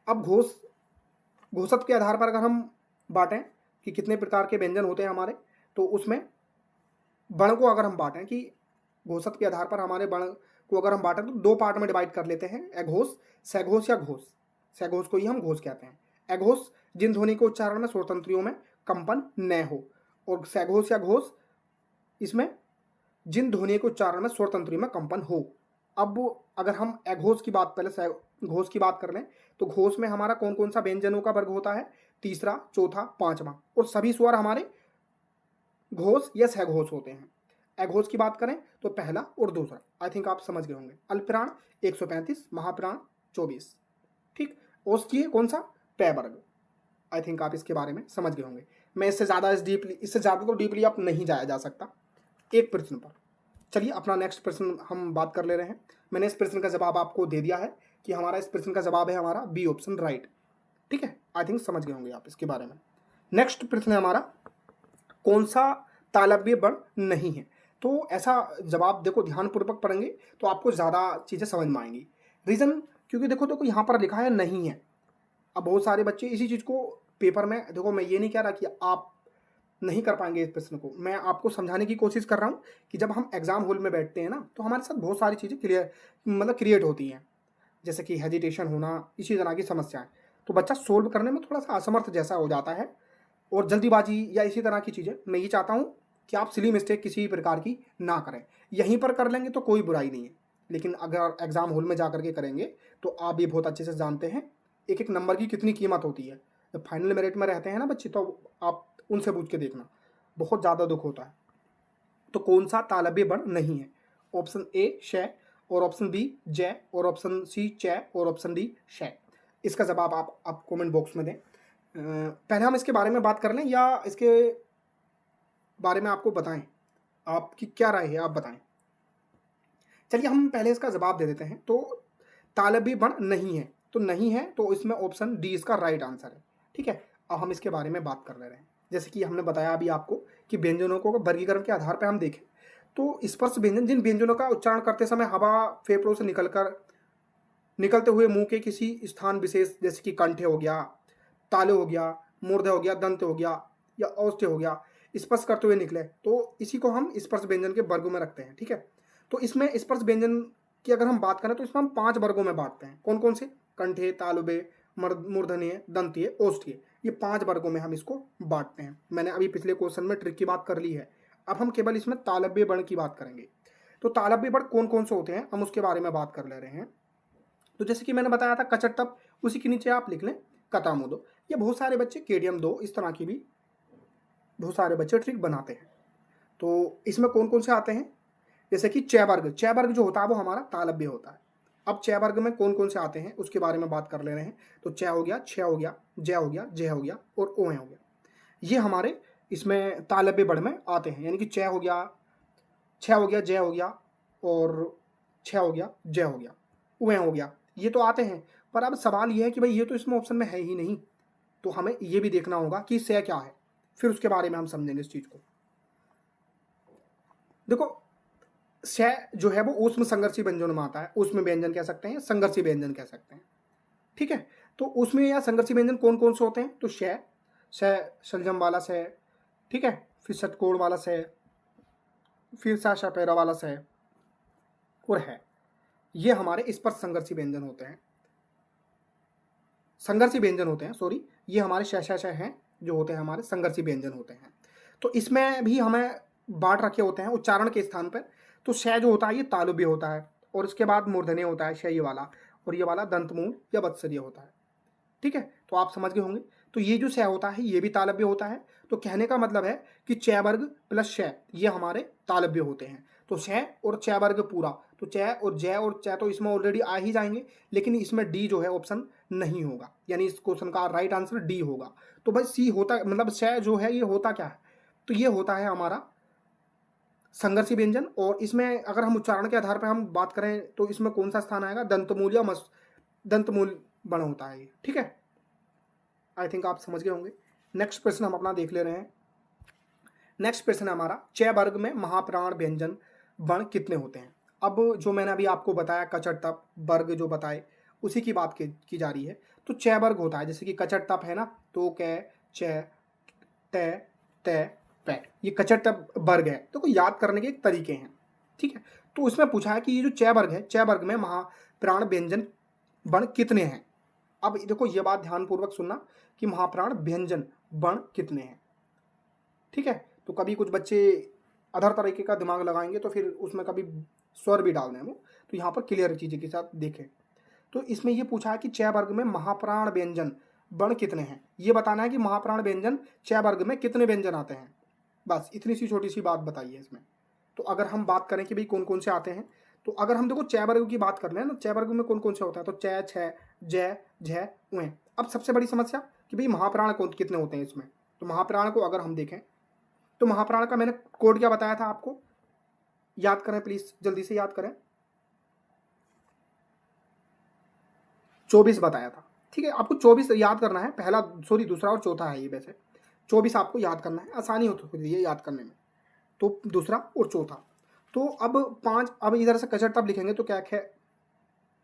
अब घोषत्व के आधार पर अगर हम बांटें कि कितने प्रकार के व्यंजन होते हैं हमारे, तो उसमें वर्ण को अगर हम बांटें कि घोषत्व के आधार पर हमारे वर्ण को अगर हम बांटें तो दो पार्ट में डिवाइड कर लेते हैं, अघोष, सघोष या घोष। सघोष को ही हम घोष कहते हैं। अघोष जिन ध्वनि के उच्चारण में स्वर तंत्रियों में कंपन न हो, और सघोष या घोष इसमें जिन ध्वनि के उच्चारण में स्वर तंत्रियों में कंपन हो। अब अगर हम अघोष की बात, पहले घोष की बात कर लें तो घोष में हमारा कौन कौन सा व्यंजनों का वर्ग होता है? तीसरा, चौथा, पांचवा। और सभी स्वर हमारे घोष या सघोष होते हैं। अघोष की बात करें तो पहला और दूसरा। आई थिंक आप समझ गए होंगे। अल्पप्राण 135, महाप्राण 24। ठीक। औष्ठ्य कौन सा? प वर्ग। आई थिंक आप इसके बारे में समझ गए होंगे। मैं इससे ज़्यादा तो डीपली आप नहीं जाया जा सकता एक प्रश्न पर। चलिए अपना नेक्स्ट प्रश्न हम बात कर ले रहे हैं। मैंने इस प्रश्न का जवाब आपको दे दिया है कि हमारा इस प्रश्न का जवाब है हमारा बी ऑप्शन राइट। ठीक है, आई थिंक समझ गए होंगे आप इसके बारे में। नेक्स्ट प्रश्न है हमारा, कौन सा तालव्य वर्ण नहीं है? तो ऐसा जवाब देखो ध्यानपूर्वक पढ़ेंगे तो आपको ज़्यादा चीज़ें समझ में आएंगी। रीज़न, क्योंकि देखो यहाँ पर लिखा है नहीं है। अब बहुत सारे बच्चे इसी चीज़ को पेपर में, देखो मैं ये नहीं कह रहा कि आप नहीं कर पाएंगे इस प्रश्न को, मैं आपको समझाने की कोशिश कर रहा हूँ कि जब हम एग्जाम हॉल में बैठते हैं ना तो हमारे साथ बहुत सारी चीज़ें क्रिएट होती हैं, जैसे कि हेजिटेशन होना, इसी तरह की समस्याएं। तो बच्चा सोल्व करने में थोड़ा सा असमर्थ जैसा हो जाता है, और जल्दीबाजी या इसी तरह की चीज़ें। मैं ये चाहता हूँ कि आप सिली मिस्टेक किसी भी प्रकार की ना करें। यहीं पर कर लेंगे तो कोई बुराई नहीं है, लेकिन अगर एग्जाम हॉल में जा करके करेंगे तो आप ये बहुत अच्छे से जानते हैं एक एक नंबर की कितनी कीमत होती है। जब फाइनल मेरिट में रहते हैं ना बच्चे, तो आप उनसे पूछ के देखना, बहुत ज़्यादा दुख होता है। तो कौन सा तालव्य वर्ण नहीं है? ऑप्शन ए शय, और ऑप्शन बी जय, और ऑप्शन सी चय, और ऑप्शन डी शय। इसका जवाब आप कमेंट बॉक्स में दें। पहले हम इसके बारे में बात कर लें या इसके बारे में आपको बताएं, आपकी क्या राय है आप बताएं। चलिए हम पहले इसका जवाब दे देते हैं। तो तालव्य वर्ण नहीं है, तो नहीं है तो इसमें ऑप्शन डी इसका राइट आंसर है। ठीक है, अब हम इसके बारे में बात कर ले रहे हैं। जैसे कि हमने बताया अभी आपको कि व्यंजनों को वर्गीकरण के आधार पर हम देखें तो स्पर्श व्यंजन, जिन व्यंजनों का उच्चारण करते समय हवा फेफड़ों से निकलते हुए मुंह के किसी स्थान विशेष, जैसे कि कंठे हो गया, तालु हो गया, मूर्धन्य हो गया, दंत हो गया या औष्ठ्य हो गया, स्पर्श करते हुए निकले, तो इसी को हम स्पर्श व्यंजन के वर्गों में रखते हैं। ठीक है, तो इसमें स्पर्श व्यंजन की अगर हम बात करें तो इसमें हम 5 वर्गों में बांटते हैं। कौन कौन से? कंठे, तालुबे, मूर्धन्य, दंतीय, औष्ठ्य, ये 5 वर्गों में हम इसको बांटते हैं। मैंने अभी पिछले क्वेश्चन में ट्रिक की बात कर ली है। अब हम केवल इसमें तालव्य वर्ण की बात करेंगे। तो तालव्य वर्ण कौन कौन से होते हैं हम उसके बारे में बात कर ले रहे हैं। तो जैसे कि मैंने बताया था कचट तप, उसी के नीचे आप लिख लें कतामुदो। ये बहुत सारे बच्चे केडियम 2 इस तरह की भी बहुत सारे बच्चे ट्रिक बनाते हैं। तो इसमें कौन कौन से आते हैं? जैसे कि चय वर्ग जो होता है वो हमारा तालव्य होता है। अब चय वर्ग में कौन कौन से आते हैं उसके बारे में बात कर ले रहे हैं। तो चय हो गया, छय हो गया, जय हो गया, जय हो गया और ओय हो गया, ये हमारे इसमें तालव्य वर्ण में आते हैं। यानी कि चय हो गया, छय हो गया, जय हो गया और छय हो गया, जय हो गया, ओय हो गया, ये तो आते हैं। पर अब सवाल ये है कि भाई ये तो इसमें ऑप्शन में है ही नहीं, तो हमें ये भी देखना होगा कि से क्या है, फिर उसके बारे में हम समझेंगे इस चीज को। देखो श जो है वो ऊष्म संघर्षी व्यंजन में आता है। ऊष्म व्यंजन कह सकते हैं, संघर्षी व्यंजन कह सकते हैं। ठीक है, तो उसमें या संघर्षी व्यंजन कौन कौन से होते हैं? तो श शलजम वाला स, ठीक है, फिर षटकोण वाला स, फिर पैरा वाला स और है, ये हमारे स्पर्श संघर्षी व्यंजन होते हैं, संघर्षी व्यंजन होते हैं, सॉरी, ये हमारे श हैं जो होते हैं हमारे संघर्षी व्यंजन होते हैं। तो इसमें भी हमें बांट रखे होते हैं उच्चारण के स्थान पर। तो श जो होता है ये तालुव्य होता है, और इसके बाद मूर्धन्य होता है श ये वाला, और ये वाला दंतमूल या वत्सर्य होता है। ठीक है, तो आप समझ गए होंगे। तो ये जो श होता है ये भी तालव्य होता है। तो कहने का मतलब है कि चय वर्ग प्लस श ये हमारे तालव्य होते हैं। तो श और चय वर्ग पूरा, तो चय और जय और चय तो इसमें ऑलरेडी आ ही जाएंगे, लेकिन इसमें डी जो है ऑप्शन नहीं होगा, यानी इस क्वेश्चन का राइट आंसर डी होगा। तो भाई सी होता, मतलब श जो है ये होता क्या है? तो ये होता है हमारा संघर्षी व्यंजन, और इसमें अगर हम उच्चारण के आधार पर हम बात करें तो इसमें कौन सा स्थान आएगा? दंतमूल या दंतमूल बना होता है ये। ठीक है, आई थिंक आप समझ गए होंगे। नेक्स्ट प्रश्न हम अपना देख ले रहे हैं। नेक्स्ट प्रश्न है हमारा, चय वर्ग में महाप्राण व्यंजन वर्ण कितने होते हैं? अब जो मैंने अभी आपको बताया कचट तप वर्ग जो बताए उसी की बात की जा रही है। तो चय वर्ग होता है, जैसे कि कचट तप है ना, तो कै चय तय तय पै, ये कचट तप वर्ग है। तो कोई याद करने के एक तरीके हैं। ठीक है, तो उसमें पूछा है कि ये जो चय वर्ग है, चय वर्ग में महाप्राण व्यंजन वर्ण कितने हैं? अब देखो ये बात ध्यानपूर्वक सुनना कि महाप्राण व्यंजन वर्ण कितने हैं। ठीक है, तो कभी कुछ बच्चे अदर तरीके का दिमाग लगाएंगे तो फिर उसमें कभी स्वर भी डाल दें वो, तो यहाँ पर क्लियर चीज़ें के साथ देखें। तो इसमें ये पूछा है कि चय वर्ग में महाप्राण व्यंजन वर्ण कितने हैं, ये बताना है कि महाप्राण व्यंजन चय वर्ग में कितने व्यंजन आते हैं। बस इतनी सी छोटी सी बात बताइए इसमें। तो अगर हम बात करें कि भाई कौन कौन से आते हैं, तो अगर हम देखो चय वर्ग की बात कर रहे हैं ना, चय वर्ग में कौन कौन से होता है? तो चय, छ, जय, झ, उय। अब सबसे बड़ी समस्या कि भाई महाप्राण कितने होते हैं इसमें। तो महाप्राण को अगर हम देखें तो महाप्राण का मैंने कोड क्या बताया था आपको, याद करें प्लीज, जल्दी से याद करें। 24 बताया था, ठीक है। आपको 24 याद करना है, पहला सॉरी दूसरा और चौथा है ये, वैसे 24 आपको याद करना है, आसानी होती है याद करने में। तो दूसरा और चौथा, तो अब 5, अब इधर से कचर तब लिखेंगे तो क्या है,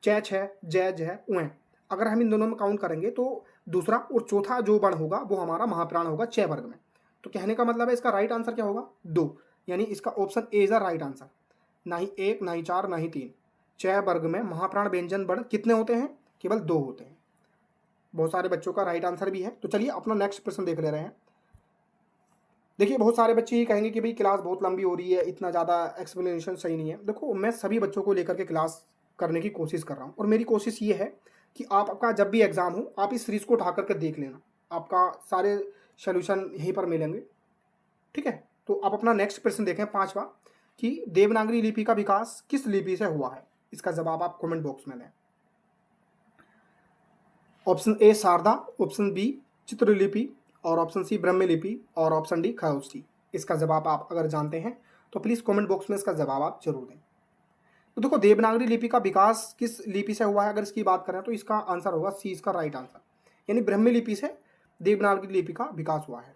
च छः जय जय उएं। अगर हम इन दोनों में काउंट करेंगे तो दूसरा और चौथा जो वर्ण होगा वो हमारा महाप्राण होगा च वर्ग में। तो कहने का मतलब है इसका राइट आंसर क्या होगा, 2, यानी इसका option A is the right answer. ना ही 1, ना ही 4, ना ही 3, च वर्ग में महाप्राण व्यंजन वर्ण कितने होते हैं, केवल 2 होते हैं। बहुत सारे बच्चों का राइट आंसर भी है। तो चलिए अपना नेक्स्ट प्रश्न देख ले रहे हैं। देखिए बहुत सारे बच्चे ये कहेंगे कि भाई क्लास बहुत लंबी हो रही है, इतना ज़्यादा एक्सप्लेनेशन सही नहीं है। देखो मैं सभी बच्चों को लेकर के क्लास करने की कोशिश कर रहा हूँ, और मेरी कोशिश ये है कि आपका जब भी एग्जाम हो आप इस सीरीज को उठा करके देख लेना, आपका सारे सोल्यूशन यहीं पर मिलेंगे, ठीक है। तो आप अपना नेक्स्ट प्रश्न देखें, 5वां, कि देवनागरी लिपि का विकास किस लिपि से हुआ है। इसका जवाब आप कमेंट बॉक्स में दें। Option A Sharada, option B चित्रलिपि, और ऑप्शन सी ब्रह्मलिपि, और ऑप्शन डी खरौष्ठी। इसका जवाब आप अगर जानते हैं तो प्लीज़ कमेंट बॉक्स में इसका जवाब आप जरूर दें। तो देखो देवनागरी लिपि का विकास किस लिपि से हुआ है, अगर इसकी बात करें तो इसका आंसर होगा सी, इसका राइट आंसर, यानी ब्रह्मी लिपि से देवनागरी लिपि का विकास हुआ है।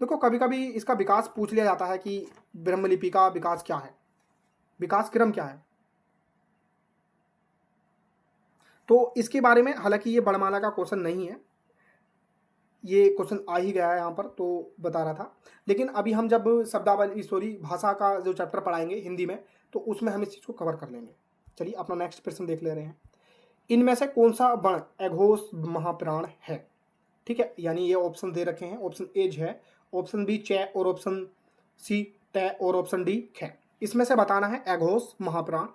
देखो कभी कभी इसका विकास पूछ लिया जाता है कि ब्रह्म लिपि का विकास क्या है, विकास क्रम क्या है। तो इसके बारे में हालांकि ये वर्णमाला का क्वेश्चन नहीं है, ये क्वेश्चन आ ही गया है यहाँ पर तो बता रहा था, लेकिन अभी हम जब शब्दावली सॉरी भाषा का जो चैप्टर पढ़ाएंगे हिंदी में तो उसमें हम इस चीज़ को कवर कर लेंगे। चलिए अपना नेक्स्ट प्रश्न देख ले रहे हैं। इनमें से कौन सा वर्ण अघोष महाप्राण है, ठीक है, यानी ये ऑप्शन दे रखे हैं, ऑप्शन ए है, ऑप्शन बी च, और ऑप्शन सी त, और ऑप्शन डी ख। इसमें से बताना है अघोष महाप्राण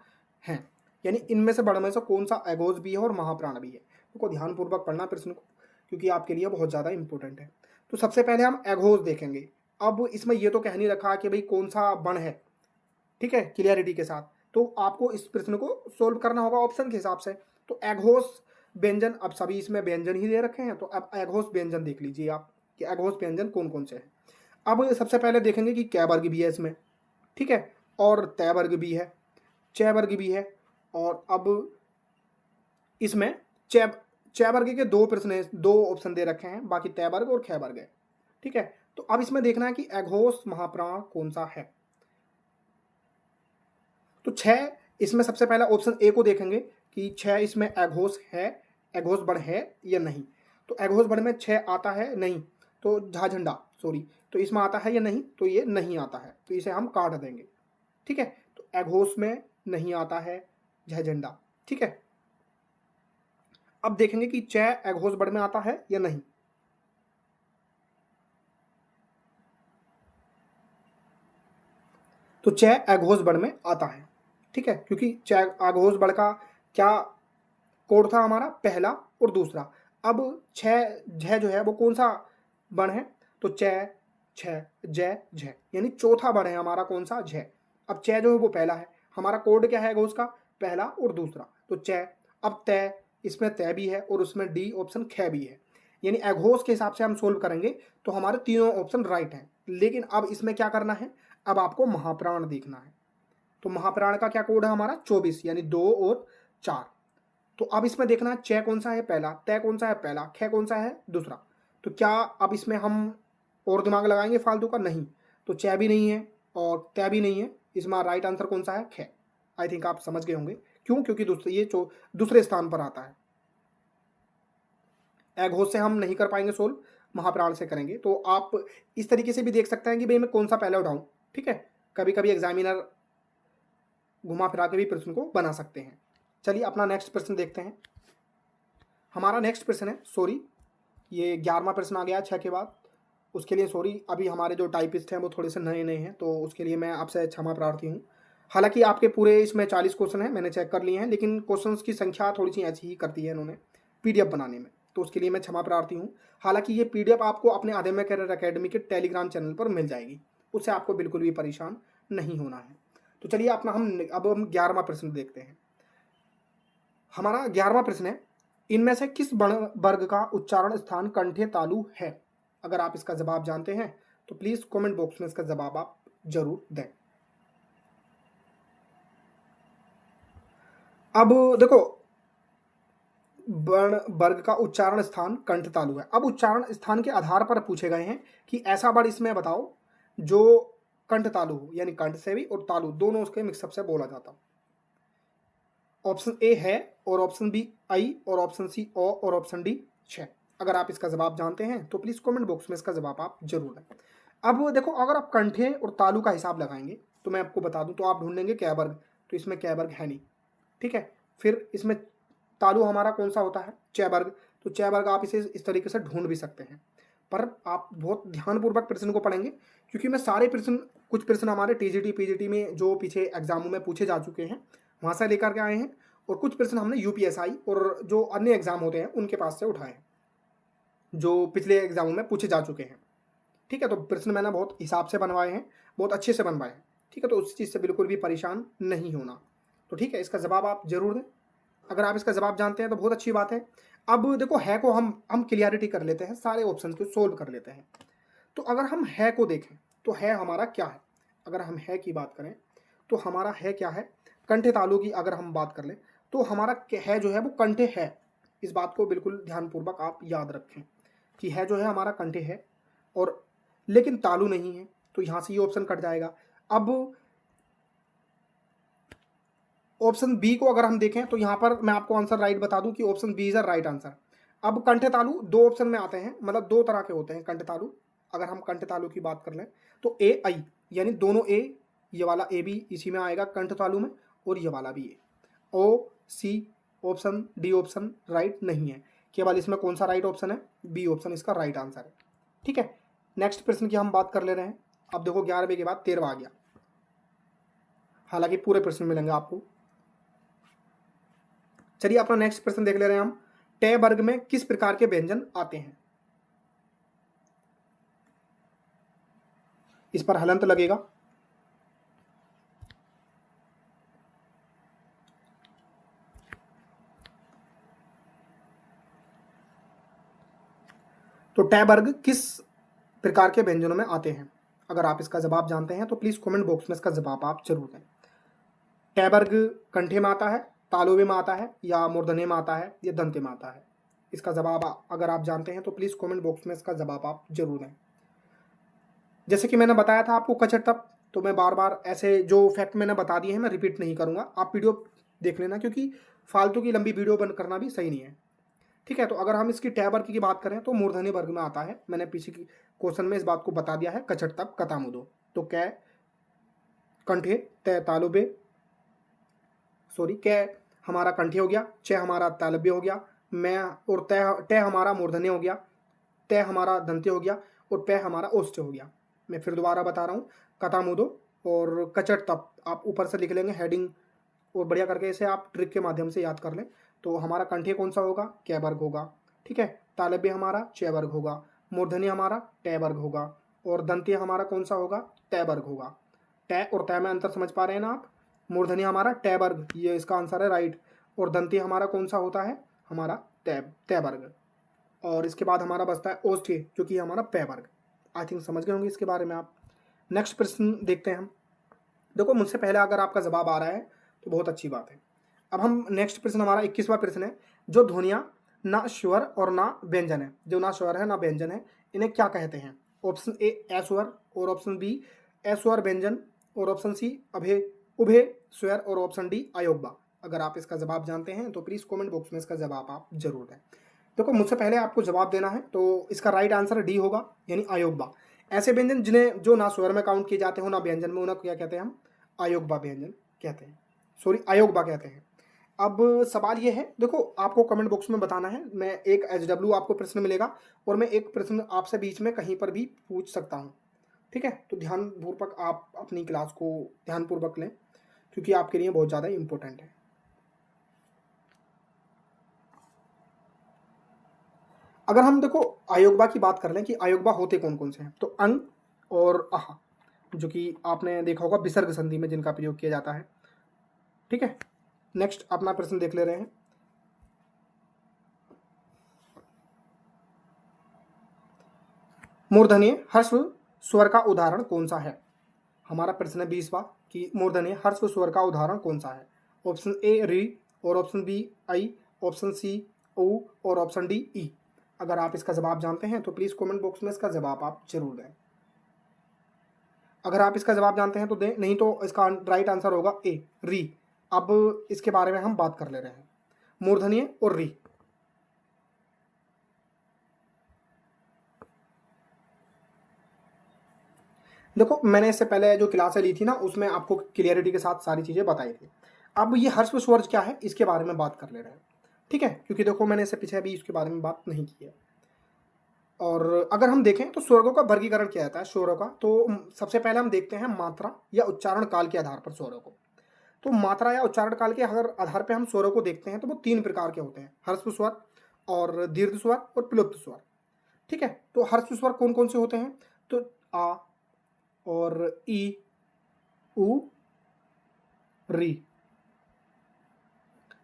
है, यानी इनमें से वर्ण में से कौन सा अघोष भी है और महाप्राण भी है। तो ध्यानपूर्वक पढ़ना प्रश्न को, क्योंकि आपके लिए बहुत ज़्यादा इंपॉर्टेंट है। तो सबसे पहले हम अघोष देखेंगे। अब इसमें ये तो कह नहीं रखा कि भाई कौन सा वर्ण है, ठीक है, क्लियरिटी के साथ। तो आपको इस प्रश्न को सोल्व करना होगा ऑप्शन के हिसाब से। तो अघोष व्यंजन, अब सभी इसमें व्यंजन ही दे रखे हैं, तो अब अघोष व्यंजन देख लीजिए आप कि अघोष व्यंजन कौन कौन से हैं। अब सबसे पहले देखेंगे कि कै वर्ग भी है इसमें, ठीक है, और तय वर्ग भी है, च वर्ग भी है, और अब इसमें च वर्ग के 2 प्रश्न, 2 ऑप्शन दे रखे हैं, बाकी तय वर्ग और ख वर्ग है, ठीक है। तो अब इसमें देखना है कि अघोष महाप्राण कौन सा है। तो 6 इसमें सबसे पहला ऑप्शन ए को देखेंगे कि 6 इसमें अघोष है, अघोष वर्ण है या नहीं। तो अघोष वर्ण में 6 आता है नहीं, तो झाझंडा सॉरी, तो इसमें आता है या नहीं, तो ये नहीं आता है, तो इसे हम काट देंगे, ठीक है। तो अघोष में नहीं आता है झंडा, ठीक है। अब देखेंगे कि च अघोष वर्ण में आता है या नहीं। तो च अघोष वर्ण में आता है, ठीक है, क्योंकि च अघोष वर्ण का क्या कोड था हमारा, पहला और दूसरा। अब झ जो है वो कौन सा वर्ण है, तो च छ जय झ, यानी चौथा वर्ण है हमारा कौन सा, झ। अब च जो है वो पहला है, हमारा कोड क्या है अघोष का, पहला और दूसरा, तो च। अब तय, इसमें तय भी है और उसमें डी ऑप्शन ख भी है, यानी अघोष के हिसाब से हम सोल्व करेंगे तो हमारे तीनों ऑप्शन राइट हैं। लेकिन अब इसमें क्या करना है, अब आपको महाप्राण देखना है। तो महाप्राण का क्या कोड है हमारा, 24, यानी 2 और 4। तो अब इसमें देखना है च कौन सा है पहला, तय कौन सा है पहला, ख कौन सा है दूसरा। तो क्या अब इसमें हम और दिमाग लगाएंगे फालतू का, नहीं। तो च भी नहीं है और तय भी नहीं है, इसमें राइट आंसर कौन सा है, ख। आई थिंक आप समझ गए होंगे क्यों, क्योंकि ये दूसरे स्थान पर आता है। अघोष से हम नहीं कर पाएंगे सोल्व, महाप्राण से करेंगे। तो आप इस तरीके से भी देख सकते हैं कि भाई मैं कौन सा पहले उठाऊं, ठीक है। कभी कभी एग्जामिनर घुमा फिरा के भी प्रश्न को बना सकते हैं। चलिए अपना नेक्स्ट प्रश्न देखते हैं। हमारा नेक्स्ट प्रश्न है, सॉरी ये 11वां प्रश्न आ गया 6 के बाद, उसके लिए सॉरी। अभी हमारे जो टाइपिस्ट हैं वो थोड़े से नए नए हैं, तो उसके लिए मैं आपसे क्षमा प्रार्थी हूँ। हालांकि आपके पूरे इसमें 40 क्वेश्चन हैं, मैंने चेक कर लिए हैं, लेकिन क्वेश्चंस की संख्या थोड़ी सी ऐसी ही करती है इन्होंने पीडीएफ बनाने में, तो उसके लिए मैं क्षमा प्रार्थी हूँ। हालांकि ये पीडीएफ आपको अपने अदम्य कैरियर एकेडमी के टेलीग्राम चैनल पर मिल जाएगी, उससे आपको बिल्कुल भी परेशान नहीं होना है। तो चलिए अपना हम 11वां प्रश्न देखते हैं। हमारा 11वां प्रश्न है, इनमें से किस वर्ग का उच्चारण स्थान कंठे तालु है? अगर आप इसका जवाब जानते हैं तो प्लीज कमेंट बॉक्स में इसका जवाब आप जरूर दें। अब देखो, वर्ण वर्ग का उच्चारण स्थान कंठ तालु है। अब उच्चारण स्थान के आधार पर पूछे गए हैं कि ऐसा वर्ण इसमें बताओ जो कंठ तालु हो, यानी कंठ से भी और तालु दोनों उसके मिक्सअप से बोला जाता। ऑप्शन ए है, और ऑप्शन बी आई, और ऑप्शन सी ओ, और ऑप्शन डी छ। अगर आप इसका जवाब जानते हैं तो प्लीज कमेंट बॉक्स में इसका जवाब आप जरूर दें। अब देखो, अगर आप कंठे और तालु का हिसाब लगाएंगे तो मैं आपको बता दूं, तो आप ढूंढेंगे क्या वर्ग, तो इसमें क्या वर्ग है नहीं, ठीक है। फिर इसमें तालु हमारा कौन सा होता है, चय वर्ग, तो चय वर्ग आप इसे इस तरीके से ढूंढ भी सकते हैं, पर आप बहुत ध्यानपूर्वक प्रश्न को पढ़ेंगे, क्योंकि मैं सारे प्रश्न, कुछ प्रश्न हमारे टीजीटी पीजीटी में जो पीछे एग्जामों में पूछे जा चुके हैं वहां से लेकर के आए हैं, और कुछ प्रश्न हमने यूपीएसआई और जो अन्य एग्जाम होते हैं उनके पास से उठाए हैं, जो पिछले एग्जामों में पूछे जा चुके हैं, ठीक है। तो प्रश्न मैंने बहुत हिसाब से बनवाए हैं, बहुत अच्छे से बनवाए हैं, ठीक है। तो उस चीज़ से बिल्कुल भी परेशान नहीं होना, तो ठीक है, इसका जवाब आप जरूर दें। अगर आप इसका जवाब जानते हैं तो बहुत अच्छी बात है। अब देखो, है को हम क्लियरिटी कर लेते हैं, सारे ऑप्शन को सोल्व कर लेते हैं। तो अगर हम है को देखें तो है हमारा क्या है, अगर हम है की बात करें तो हमारा है क्या है, कंठे तालु की अगर हम बात कर लें तो हमारा है जो है वो कंठे है। इस बात को बिल्कुल ध्यानपूर्वक आप याद रखें कि है जो है हमारा कंठे है, और लेकिन तालु नहीं है, तो यहां से ये ऑप्शन कट जाएगा। अब ऑप्शन बी को अगर हम देखें तो यहां पर मैं आपको आंसर राइट बता दूं कि option B is a right answer. अब कंठे तालु दो ऑप्शन में आते हैं, मतलब दो तरह के होते हैं कंठे तालु। अगर हम कंठे तालु की बात कर लें तो ए आई, यानी दोनों ए, ये वाला ए भी इसी में आएगा कंठ तालु में, और ये वाला भी ए। ओ C option D option right नहीं है, केवल इसमें कौन सा राइट ऑप्शन है, बी ऑप्शन इसका राइट आंसर है, ठीक है। नेक्स्ट प्रश्न की हम बात कर ले रहे हैं। अब देखो 11वें के बाद 13वां आ गया, हालांकि पूरे प्रश्न मिलेंगे आपको। चलिए अपना नेक्स्ट प्रश्न देख ले रहे हैं हम। टे वर्ग में किस प्रकार के व्यंजन आते हैं? इस पर हलंत लगेगा। तो टे वर्ग किस प्रकार के व्यंजनों में आते हैं? अगर आप इसका जवाब जानते हैं तो प्लीज कमेंट बॉक्स में इसका जवाब आप जरूर दें। टे वर्ग कंठे में आता है, तालुवे में आता है, या मूर्धन्य में आता है, या दंते में आता है? इसका जवाब अगर आप जानते हैं तो प्लीज कमेंट बॉक्स में इसका जवाब आप जरूर दें। जैसे कि मैंने बताया था आपको कचर तप, तो मैं बार बार ऐसे जो फैक्ट मैंने बता दिए हैं मैं रिपीट नहीं करूंगा, आप वीडियो देख लेना, क्योंकि फालतू की लंबी वीडियो बंद करना भी सही नहीं है, ठीक है। तो अगर हम इसकी टै वर्ग की बात करें तो मूर्धन्य वर्ग में आता है, मैंने पीछे की क्वेश्चन में इस बात को बता दिया है, कचट तप कतामुदो। तो कै कंठे, तय तालुबे, सॉरी कै हमारा कंठे हो गया, च हमारा तालब्य हो गया, मैं और तय हमारा मूर्धन्य हो गया, तय हमारा दंत्य हो गया, और पै हमारा ओष्ठ हो गया। मैं फिर दोबारा बता रहा हूँ, कतामुदो और कचट तप आप ऊपर से लिख लेंगे हेडिंग, और बढ़िया करके इसे आप ट्रिक के माध्यम से याद कर लें। तो हमारा कंठे कौन सा होगा, कै वर्ग होगा, ठीक है। तालब्य हमारा च वर्ग होगा, मूर्धन्य हमारा टै वर्ग होगा, और दंत्य हमारा कौन सा होगा, तय वर्ग होगा। टै और तय में अंतर समझ पा रहे हैं ना आप? मूर्धन्य हमारा टै वर्ग, ये इसका आंसर है राइट, और दंत्य हमारा कौन सा होता है, हमारा तय वर्ग। और इसके बाद हमारा बचता है ओष्ठ्य, जो कि हमारा पै वर्ग। आई थिंक समझ गए होंगे इसके बारे में आप। नेक्स्ट प्रश्न देखते हैं हम। देखो, मुझसे पहले अगर आपका जवाब आ रहा है तो बहुत अच्छी बात है। अब हम नेक्स्ट प्रश्न, हमारा 21वां प्रश्न है, जो ध्वनियां ना स्वर और ना व्यंजन है, जो ना स्वर है ना व्यंजन है, इन्हें क्या कहते हैं? ऑप्शन ए अस्वर, और ऑप्शन बी अस्वर व्यंजन, और ऑप्शन सी अभे उभय स्वर, और ऑप्शन डी अयोग्य। अगर आप इसका जवाब जानते हैं तो प्लीज कमेंट बॉक्स में इसका जवाब आप जरूर दें। देखो, मुझसे पहले आपको जवाब देना है, तो इसका राइट आंसर डी होगा, यानी अयोग्य। ऐसे व्यंजन जिन्हें जो ना स्वर में काउंट किए जाते हो ना व्यंजन में, उन्हें क्या कहते हैं हम? अयोग्य व्यंजन कहते हैं, सॉरी अयोग्य कहते हैं। अब सवाल ये है, देखो आपको कमेंट बॉक्स में बताना है, मैं एक एचडब्ल्यू आपको प्रश्न मिलेगा, और मैं एक प्रश्न आपसे बीच में कहीं पर भी पूछ सकता हूँ, ठीक है। तो ध्यानपूर्वक आप अपनी क्लास को ध्यानपूर्वक लें, क्योंकि आपके लिए बहुत ज़्यादा इंपॉर्टेंट है। अगर हम देखो अयोग्य की बात कर लें कि अयोग्य होते कौन कौन से हैं, तो अंग और आह, जो कि आपने देखा होगा विसर्ग संधि में जिनका प्रयोग किया जाता है, ठीक है। नेक्स्ट अपना प्रश्न देख ले रहे हैं। मूर्धन्य हर्स्व स्वर का उदाहरण कौन सा है? हमारा प्रश्न है 20वां कि मूर्धन्य हर्स्व स्वर का उदाहरण कौन सा है? ऑप्शन ए री, और ऑप्शन बी आई, ऑप्शन सी ओ, और ऑप्शन डी ई। अगर आप इसका जवाब जानते हैं तो प्लीज कमेंट बॉक्स में इसका जवाब आप जरूर दें। अगर आप इसका जवाब जानते हैं तो दें, नहीं तो इसका राइट आंसर होगा ए री। अब इसके बारे में हम बात कर ले रहे हैं, मूर्धन्य और री। देखो मैंने इससे पहले जो क्लासें ली थी ना, उसमें आपको क्लियरिटी के साथ सारी चीजें बताई थी। अब ये हर्स्व स्वर क्या है इसके बारे में बात कर ले रहे हैं, ठीक है, क्योंकि देखो मैंने इससे पीछे अभी इसके बारे में बात नहीं की है। और अगर हम देखें तो स्वरों का वर्गीकरण किया जाता है स्वरों का, तो सबसे पहले हम देखते हैं मात्रा या उच्चारण काल के आधार पर स्वरों को। तो मात्रा या उच्चारण काल के अगर आधार पर हम स्वरों को देखते हैं तो वो 3 प्रकार के होते हैं, हर्स्व स्वर और दीर्घ स्वर और प्लुप्त स्वर, ठीक है। तो हर्स्व स्वर कौन कौन से होते हैं? तो आ और ई, उ, री,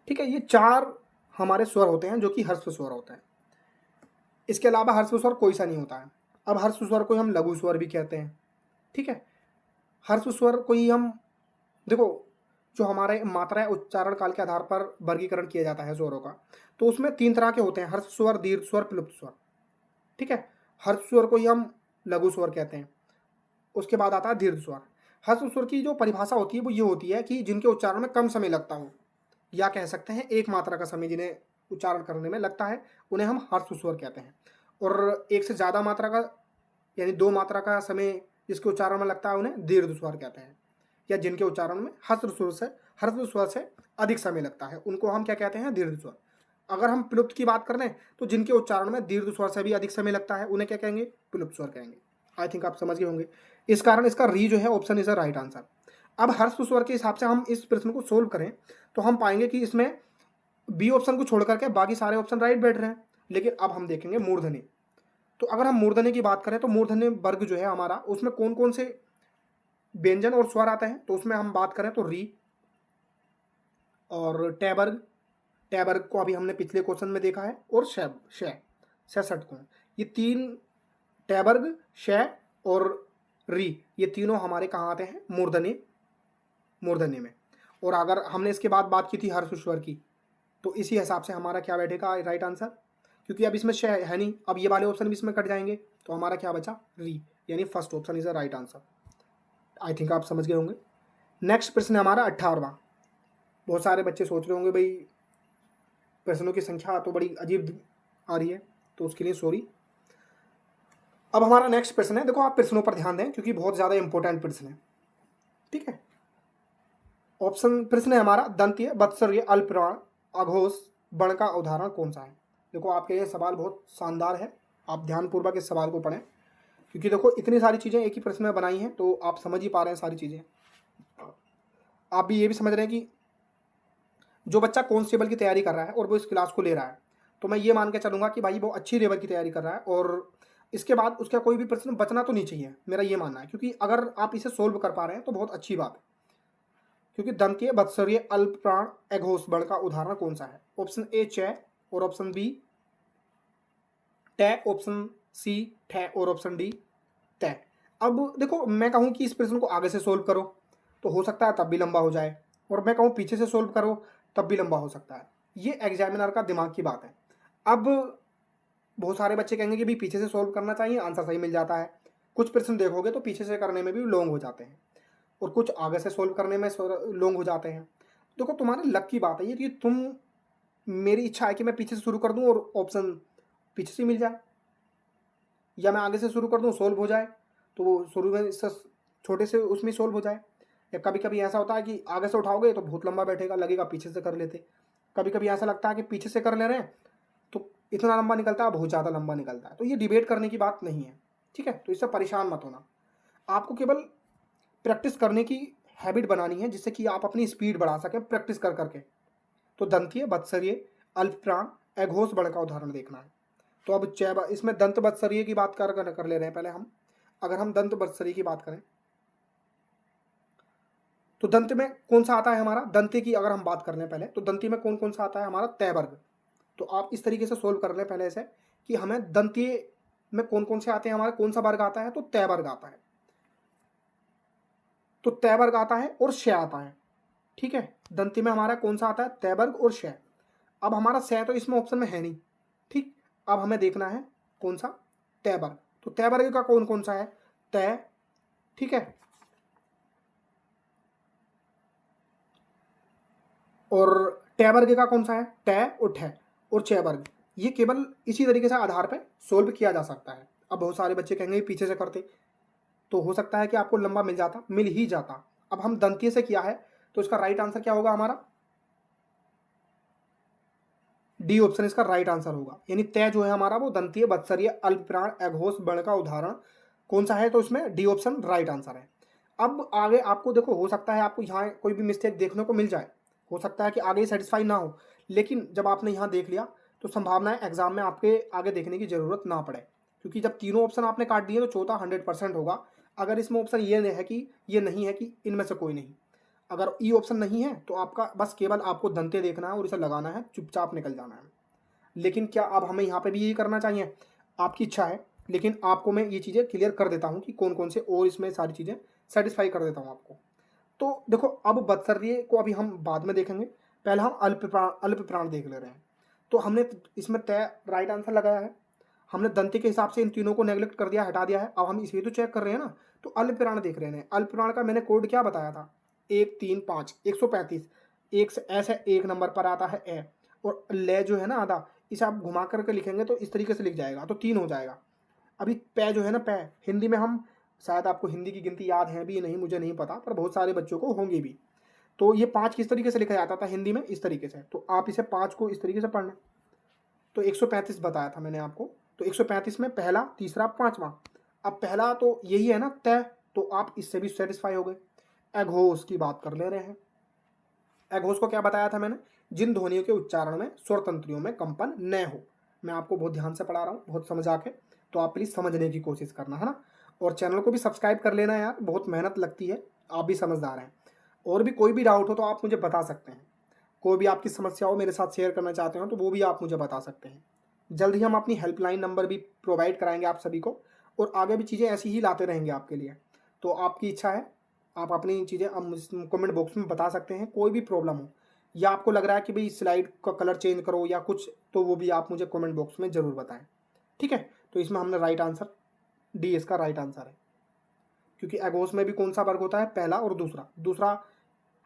ठीक है, ये 4 हमारे स्वर होते हैं जो कि हर्स्व स्वर होते हैं। इसके अलावा हर्स्व स्वर कोई सा नहीं होता है। अब हर्स्व स्वर को हम लघु स्वर भी कहते हैं, ठीक है। हर्स्व स्वर को ही हम देखो, जो हमारे मात्रा या उच्चारण काल के आधार पर वर्गीकरण किया जाता है स्वरों का, तो उसमें 3 तरह के होते हैं, हर्स्व स्वर, दीर्घ स्वर, प्लुप्त स्वर, ठीक है। हर्स्व स्वर को ही हम लघु स्वर कहते हैं। उसके बाद आता है दीर्घ स्वर। हर्स्व स्वर की जो परिभाषा होती है वो ये होती है कि जिनके उच्चारण में कम समय लगता हो, या कह सकते हैं एक मात्रा का समय जिन्हें उच्चारण करने में लगता है, उन्हें हम हर्स्व स्वर कहते हैं। और एक से ज़्यादा मात्रा का यानी 2 मात्रा का समय जिसके उच्चारण में लगता है उन्हें दीर्घ स्वर कहते हैं। या जिनके उच्चारण में हर्स्व स्वर से अधिक समय लगता है उनको हम क्या कहते हैं? दीर्घ स्वर। अगर हम प्लुप्त की बात कर लें तो जिनके उच्चारण में दीर्घ स्वर से भी अधिक समय लगता है उन्हें क्या कहेंगे? प्लुप्त स्वर कहेंगे। आई थिंक आप समझ गए होंगे। इस कारण इसका री जो है option is the right answer. अब हर्स्व स्वर के हिसाब से हम इस प्रश्न को सोल्व करें तो हम पाएंगे कि इसमें बी ऑप्शन को छोड़ करके बाकी सारे ऑप्शन राइट बैठ रहे हैं। लेकिन अब हम देखेंगे मूर्धन्य। तो अगर हम मूर्धन्य की बात करें तो मूर्धन्य वर्ग जो है हमारा, उसमें कौन कौन से व्यंजन और स्वर आते हैं? तो उसमें हम बात करें तो री और टैवर्ग, टैवर्ग को अभी हमने पिछले क्वेश्चन में देखा है, और शैब, शै षटकोण। ये 3 टैवर्ग, शै और री, ये तीनों हमारे कहाँ आते हैं? मूर्धन्य में। और अगर हमने इसके बाद बात की थी हर्ष स्वर की, तो इसी हिसाब से हमारा क्या बैठेगा राइट आंसर? क्योंकि अब इसमें शै है नहीं, अब ये वाले ऑप्शन भी इसमें कट जाएंगे, तो हमारा क्या बचा? री, यानी first option is the right answer. I think आप समझ गए होंगे। नेक्स्ट प्रश्न है हमारा 18वां। बहुत सारे बच्चे सोच रहे होंगे भाई प्रश्नों की संख्या तो बड़ी अजीब आ रही है, तो उसके लिए सॉरी। अब हमारा नेक्स्ट प्रश्न है, देखो आप प्रश्नों पर ध्यान दें क्योंकि बहुत ज़्यादा इंपॉर्टेंट प्रश्न है, ठीक है। ऑप्शन प्रश्न है हमारा, दंतीय, वत्सर्य, अल्पप्राण, अघोष वर्ण का उदाहरण कौन सा है? देखो आपके ये सवाल बहुत शानदार है, आप ध्यानपूर्वक इस सवाल को पढ़ें, क्योंकि देखो इतनी सारी चीज़ें एक ही प्रश्न में बनाई हैं, तो आप समझ ही पा रहे हैं सारी चीज़ें। आप भी ये भी समझ रहे हैं कि जो बच्चा कांस्टेबल की तैयारी कर रहा है और वो इस क्लास को ले रहा है, तो मैं ये मान के चलूंगा कि भाई वो अच्छी लेवल की तैयारी कर रहा है, और इसके बाद उसका कोई भी प्रश्न बचना तो नहीं चाहिए, मेरा ये मानना है। क्योंकि अगर आप इसे सोल्व कर पा रहे हैं तो बहुत अच्छी बात है। क्योंकि दंतीय, वत्सर्य, अल्पप्राण, अघोष वर्ण का उदाहरण कौन सा है? ऑप्शन ए चै, और ऑप्शन बी टै, ऑप्शन सी ठै, और ऑप्शन डी तय। अब देखो मैं कहूँ कि इस प्रश्न को आगे से सोल्व करो तो हो सकता है तब भी लंबा हो जाए, और मैं कहूँ पीछे से सोल्व करो तब भी लंबा हो सकता है। ये एग्जामिनर का दिमाग की बात है। अब बहुत सारे बच्चे कहेंगे कि भाई पीछे से सोल्व करना चाहिए, आंसर सही मिल जाता है। कुछ प्रश्न देखोगे तो पीछे से करने में भी लॉन्ग हो जाते हैं, और कुछ आगे से सोल्व करने में लॉन्ग हो जाते हैं। देखो तुम्हारे लक की बात है ये कि तुम, मेरी इच्छा है कि मैं पीछे से शुरू कर दूं और ऑप्शन पीछे से मिल जाए, या मैं आगे से शुरू कर दूं सोल्व हो जाए, तो वो शुरू में छोटे से उसमें सोल्व हो जाए। या कभी कभी ऐसा होता है कि आगे से उठाओगे तो बहुत लंबा बैठेगा, लगेगा पीछे से कर लेते। कभी कभी ऐसा लगता है कि पीछे से कर ले रहे हैं तो इतना लंबा निकलता है, बहुत ज़्यादा लंबा निकलता है। तो ये डिबेट करने की बात नहीं है, ठीक है। तो इससे परेशान मत होना, आपको केवल प्रैक्टिस करने की हैबिट बनानी है, जिससे कि आप अपनी स्पीड बढ़ा सकें प्रैक्टिस कर करके। तो दंतीय, वत्सर्य, अल्पप्राण, अघोष वर्ण का उदाहरण देखना है। तो अब इसमें दंत वत्सर्य की बात कर ले रहे हैं पहले हम। अगर हम दंत वत्सर्य की बात करें तो दंत में कौन सा आता है हमारा? दंते की अगर हम बात कर लें पहले, तो दंती में कौन कौन सा आता है हमारा? तय वर्ग। तो आप इस तरीके से सोल्व कर लें पहले से कि हमें दंतीय में कौन कौन से आते हैं हमारे, कौन सा वर्ग आता है, तो तय वर्ग आता है, तो तय वर्ग आता है और श आता है। ठीक है, दंती में हमारा कौन सा आता है, तय वर्ग और श। अब हमारा स तो इसमें ऑप्शन में है नहीं। ठीक, अब हमें देखना है कौन सा, तय वर्ग। तो तय वर्ग का कौन कौन सा है, तय, ठीक है, और टय वर्ग का कौन सा है, टय और ठय और च वर्ग। ये केवल इसी तरीके से आधार पर सोल्व किया जा सकता है। अब बहुत सारे बच्चे कहेंगे पीछे से करते, तो हो सकता है कि आपको लंबा मिल जाता, मिल ही जाता। अब हम दंतीय से किया है, तो इसका राइट आंसर क्या होगा हमारा, डी ऑप्शन इसका राइट आंसर होगा। यानी तय जो है हमारा वो दंतीय बत्सरीय अल्पप्राण अघोष वर्ण का उदाहरण कौन सा है, तो इसमें डी ऑप्शन राइट आंसर है। अब आगे आपको देखो, हो सकता है आपको यहाँ कोई भी मिस्टेक देखने को मिल जाए, हो सकता है कि आगे सेटिस्फाई ना हो, लेकिन जब आपने यहाँ देख लिया तो संभावना है एग्जाम में आपके आगे देखने की जरूरत ना पड़े, क्योंकि जब तीनों ऑप्शन आपने काट दिए तो चौथा 100% होगा। अगर इसमें ऑप्शन ये है कि ये नहीं है कि इनमें से कोई नहीं, अगर ई ऑप्शन नहीं है तो आपका बस केवल आपको दंते देखना है और इसे लगाना है, चुपचाप निकल जाना है। लेकिन क्या अब हमें यहाँ पे भी यही करना चाहिए, आपकी इच्छा है, लेकिन आपको मैं ये चीज़ें क्लियर कर देता हूँ कि कौन कौन से, और इसमें सारी चीज़ें सेटिस्फाई कर देता हूँ आपको। तो देखो, अब बत्सर्य को अभी हम बाद में देखेंगे, पहले हम अल्प प्राण देख ले रहे हैं। तो हमने इसमें तय राइट आंसर लगाया है, हमने दंते के हिसाब से इन तीनों को नेग्लेक्ट कर दिया, हटा दिया है। अब हम इसमें तो चेक कर रहे हैं ना, तो अल्प प्राण देख रहे हैं। अल्प प्राण का मैंने कोड क्या बताया था, 1 3 5 135, एक से ऐसे एक नंबर पर आता है ए, और ले जो है ना आधा, इसे आप घुमा करके लिखेंगे तो इस तरीके से लिख जाएगा, तो 3 हो जाएगा। अभी पै जो है ना, पै हिंदी में हम, शायद आपको हिंदी की गिनती याद है भी नहीं मुझे नहीं पता, पर बहुत सारे बच्चों को होंगी भी। तो ये 5 किस तरीके से लिखा जाता था हिंदी में, इस तरीके से, तो आप इसे 5 को इस तरीके से पढ़ना। तो 135 बताया था मैंने आपको, तो 135 में पहला, तीसरा, पांचवा। अब पहला तो यही है ना तय, तो आप इससे भी सेटिस्फाई हो गए। अघोष की बात कर ले रहे हैं। अघोष को क्या बताया था मैंने, जिन ध्वनियों के उच्चारण में स्वर तंत्रियों में कंपन न हो। मैं आपको बहुत ध्यान से पढ़ा रहा हूँ, बहुत समझा के, तो आप प्लीज समझने की कोशिश करना, है ना। और चैनल को भी सब्सक्राइब कर लेना यार, बहुत मेहनत लगती है, आप भी समझदार हैं। और भी कोई भी डाउट हो तो आप मुझे बता सकते हैं, कोई भी आपकी समस्या हो मेरे साथ शेयर करना चाहते हो तो वो भी आप मुझे बता सकते हैं। जल्द ही हम अपनी हेल्पलाइन नंबर भी प्रोवाइड कराएंगे आप सभी को, और आगे भी चीज़ें ऐसी ही लाते रहेंगे आपके लिए। तो आपकी इच्छा है, आप अपनी चीज़ें कमेंट बॉक्स में बता सकते हैं, कोई भी प्रॉब्लम हो, या आपको लग रहा है कि भाई स्लाइड का कलर चेंज करो या कुछ, तो वो भी आप मुझे कमेंट बॉक्स में ज़रूर बताएं। ठीक है, तो इसमें हमने राइट आंसर, डी इसका राइट आंसर है, क्योंकि एगोस में भी कौन सा वर्ग होता है, पहला और दूसरा। दूसरा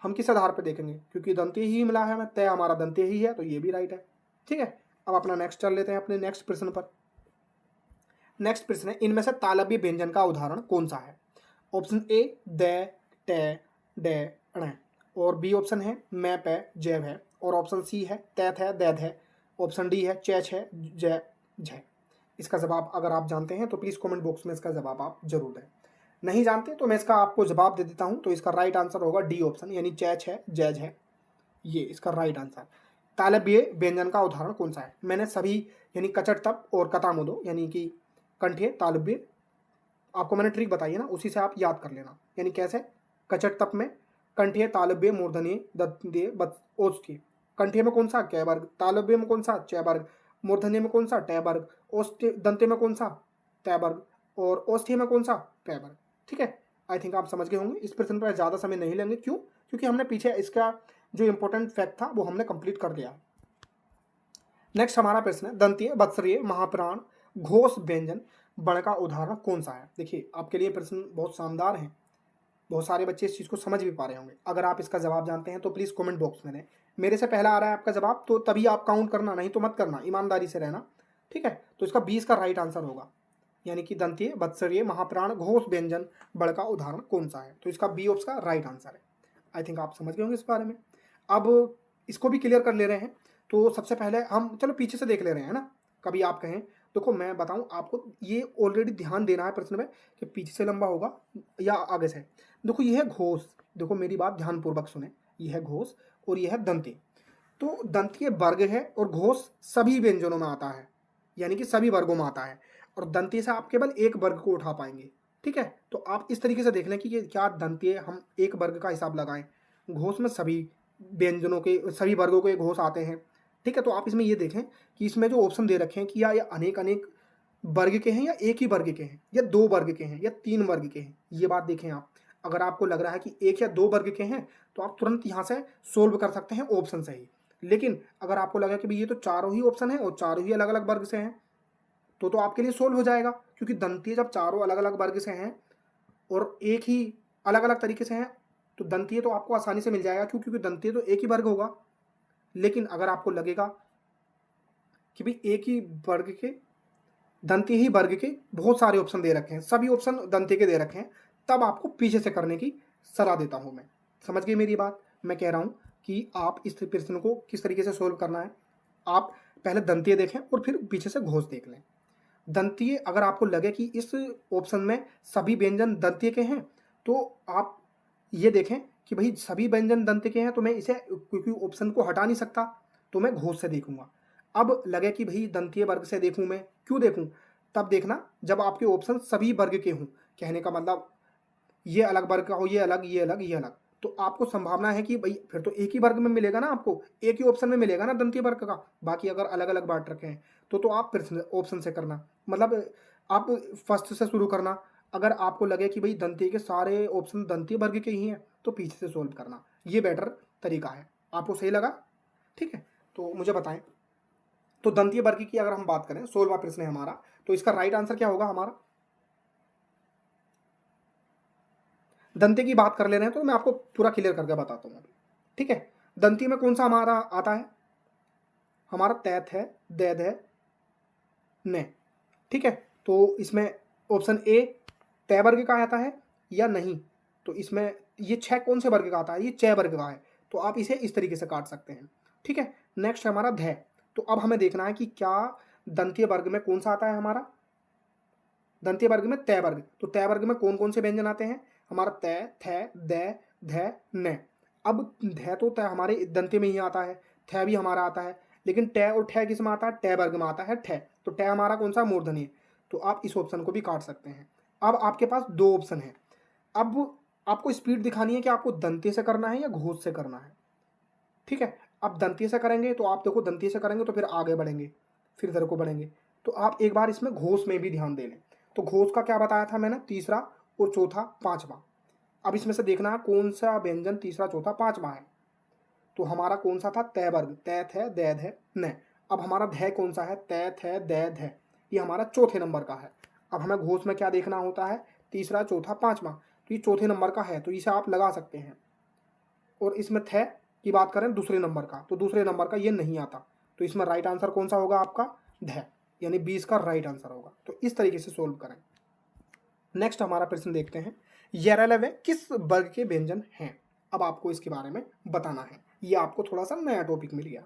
हम किस आधार पर देखेंगे, क्योंकि दंते ही मिला है, तय हमारा दंते ही है, तो ये भी राइट है। ठीक है, अब अपना नेक्स्ट चल लेते हैं अपने नेक्स्ट प्रश्न पर। नेक्स्ट प्रश्न है, इनमें से तालव्य व्यंजन का उदाहरण कौन सा है। ऑप्शन ए द, ट, ड, ण, और बी ऑप्शन है मैं, पे, जैव है, और ऑप्शन सी है तैथ है, दैध है, ऑप्शन डी है चैच है, जय, झय। इसका जवाब अगर आप जानते हैं तो प्लीज कमेंट बॉक्स में इसका जवाब आप जरूर दें। नहीं जानते तो मैं इसका आपको जवाब दे देता हूं, तो इसका राइट आंसर होगा डी ऑप्शन, यानी चैच है, जैज है, ये इसका राइट आंसर। तालव्य व्यंजन का उदाहरण कौन सा है, मैंने सभी, यानी कचट तप और कतामुदो, यानी कि कंठे तालव्य, आपको मैंने ट्रिक बताई है ना, उसी से आप याद कर लेना। यानी कैसे, कचट तप में कंठे तालव्य मूर्धन्य दंत्य ओष्ठ्य, कंठे में कौन सा कै वर्ग, तालव्य में कौन सा च वर्ग, मूर्धन्य में कौन सा ट वर्ग, ओष्ठ्य दंते में कौन सा तय वर्ग, और ओष्ठ्य में कौन सा पै वर्ग। ठीक है, आई थिंक आप समझ गए होंगे। इस प्रश्न पर ज़्यादा समय नहीं लेंगे, क्यों, क्योंकि हमने पीछे इसका जो इंपॉर्टेंट फैक्ट था वो हमने कंप्लीट कर दिया। नेक्स्ट हमारा प्रश्न है, दंतीय बत्सरीय महाप्राण घोष व्यंजन बण का उदाहरण कौन सा है। देखिए, आपके लिए प्रश्न बहुत शानदार है, बहुत सारे बच्चे इस चीज़ को समझ भी पा रहे होंगे। अगर आप इसका जवाब जानते हैं तो प्लीज़ कमेंट बॉक्स में दें। मेरे से पहला आ रहा है आपका जवाब, तो तभी आप काउंट करना, नहीं तो मत करना, ईमानदारी से रहना। ठीक है, तो इसका 20 का राइट आंसर होगा, यानी कि दंतीय बत्सरीय महाप्राण घोष व्यंजन बड़ का उदाहरण कौन सा है, तो इसका बी ऑप्शन का राइट आंसर है। आई थिंक आप समझ गए होंगे इस बारे में। अब इसको भी क्लियर कर ले रहे हैं, तो सबसे पहले हम चलो पीछे से देख ले रहे हैं ना, कभी आप कहें, देखो मैं बताऊं आपको, ये ऑलरेडी ध्यान देना है प्रश्न में कि पीछे से लंबा होगा या आगे से। देखो ये है घोष, देखो मेरी बात ध्यानपूर्वक सुने, ये है घोष और ये है दंती। तो दंतीय वर्ग है और घोष सभी व्यंजनों में आता है, यानी कि सभी वर्गों में आता है, और दंती से आप केवल एक वर्ग को उठा पाएंगे। ठीक है, तो आप इस तरीके से देख लें कि ये क्या दंतीय, हम एक वर्ग का हिसाब लगाएं, घोष में सभी व्यंजनों के, सभी वर्गों के घोष आते हैं। ठीक है, तो आप इसमें ये देखें कि इसमें जो ऑप्शन दे रखे हैं कि या अनेक अनेक वर्ग के हैं या एक ही वर्ग के हैं या दो वर्ग के हैं या तीन वर्ग के हैं, ये बात देखें आप। अगर आपको लग रहा है कि एक या दो वर्ग के हैं तो आप तुरंत यहाँ से सोल्व कर सकते हैं ऑप्शन से ही। लेकिन अगर आपको लगा कि भाई ये तो चारों ही ऑप्शन है और चारों ही अलग अलग वर्ग से हैं तो आपके लिए सोल्व हो जाएगा, क्योंकि दंतीय जब चारों अलग अलग वर्ग से हैं और एक ही अलग अलग तरीके से हैं तो दंतीय तो आपको आसानी से मिल जाएगा, क्योंकि दंतीय तो एक ही वर्ग होगा। लेकिन अगर आपको लगेगा कि भाई एक ही वर्ग के, दंतीय ही वर्ग के बहुत सारे ऑप्शन दे रखे हैं, सभी ऑप्शन दंतीय के दे रखे हैं, तब आपको पीछे से करने की सलाह देता हूं मैं। समझ गए मेरी बात? मैं कह रहा हूं कि आप इस प्रश्न को किस तरीके से सोल्व करना है। आप पहले दंतीय देखें और फिर पीछे से घोष देख लें। दंतीय अगर आपको लगे कि इस ऑप्शन में सभी व्यंजन दंतीय के हैं तो आप ये देखें कि भाई सभी व्यंजन दंतीय के हैं तो मैं इसे, क्योंकि ऑप्शन को हटा नहीं सकता, तो मैं घोष से देखूंगा। अब लगे कि भाई दंतीय वर्ग से देखूं, मैं क्यों देखूं, तब देखना जब आपके ऑप्शन सभी वर्ग के हों। कहने का मतलब ये अलग वर्ग का हो, ये अलग, ये अलग, ये अलग, तो आपको संभावना है कि भाई फिर तो एक ही वर्ग में मिलेगा ना, आपको एक ही ऑप्शन में मिलेगा ना दंतीय वर्ग का। बाकी अगर अलग अलग बांट रखे हैं तो आप फिर ऑप्शन से करना, मतलब आप फर्स्ट से शुरू करना। अगर आपको लगे कि भाई दंतीय के सारे ऑप्शन दंतीय वर्ग के ही हैं तो पीछे से सोल्व करना, ये बेटर तरीका है। आपको सही लगा? ठीक है, तो मुझे बताएं। तो दंतीय वर्ग की अगर हम बात करें, 16वां प्रश्न है हमारा, तो इसका राइट आंसर क्या होगा हमारा? दंती की बात कर ले रहे हैं तो मैं आपको पूरा क्लियर करके बताता हूँ। ठीक है, दंती में कौन सा हमारा आता है? हमारा तैत है, दैद है, न। ठीक है, तो इसमें ऑप्शन ए तय वर्ग का आता है या नहीं, तो इसमें ये छह कौन से वर्ग का आता है? ये चय वर्ग का है, तो आप इसे इस तरीके से काट सकते हैं। ठीक है, नेक्स्ट है हमारा ध। तो अब हमें देखना है कि क्या दंतीय वर्ग में कौन सा आता है हमारा? दंतीय वर्ग में तय वर्ग। तो तय वर्ग में कौन कौन से व्यंजन आते हैं? हमारा तय, थ, द, ध, न। अब ध तो तय हमारे दंतीय में ही आता है, थ भी हमारा आता है, लेकिन ट और ठ किस में आता है? ट वर्ग में आता है ठ। तो ट हमारा कौन सा? मूर्धन्य है, तो आप इस ऑप्शन को भी काट सकते हैं। अब आपके पास दो ऑप्शन है। अब आपको स्पीड दिखानी है कि आपको दंतीय से करना है या घोष से करना है। ठीक है, अब दंतीय से करेंगे तो आप देखो, दंतीय से करेंगे तो फिर आगे बढ़ेंगे, फिर इधर को बढ़ेंगे, तो आप एक बार इसमें घोष में भी ध्यान दे लें। तो घोष का क्या बताया था मैंने? तीसरा और चौथा, पांचवा। अब इसमें से देखना है कौन सा व्यंजन तीसरा, चौथा, पांचवा है। तो हमारा कौन सा था? तय वर्ग, तैत है, दैद है, न। अब हमारा ध कौन सा है? तैत है, दैद है, ये हमारा चौथे नंबर का है। अब हमें घोष में क्या देखना होता है? तीसरा, चौथा, पांचवा, तो ये चौथे नंबर का है, तो इसे आप लगा सकते हैं। और इसमें थ की बात करें दूसरे नंबर का, तो दूसरे नंबर का ये नहीं आता, तो इसमें राइट आंसर कौन सा होगा आपका? ध, यानी 20 का राइट आंसर होगा। तो इस तरीके से सोल्व करें। नेक्स्ट हमारा प्रश्न देखते हैं, यरलवे किस वर्ग के व्यंजन हैं? अब आपको इसके बारे में बताना है, ये आपको थोड़ा सा नया टॉपिक मिल गया।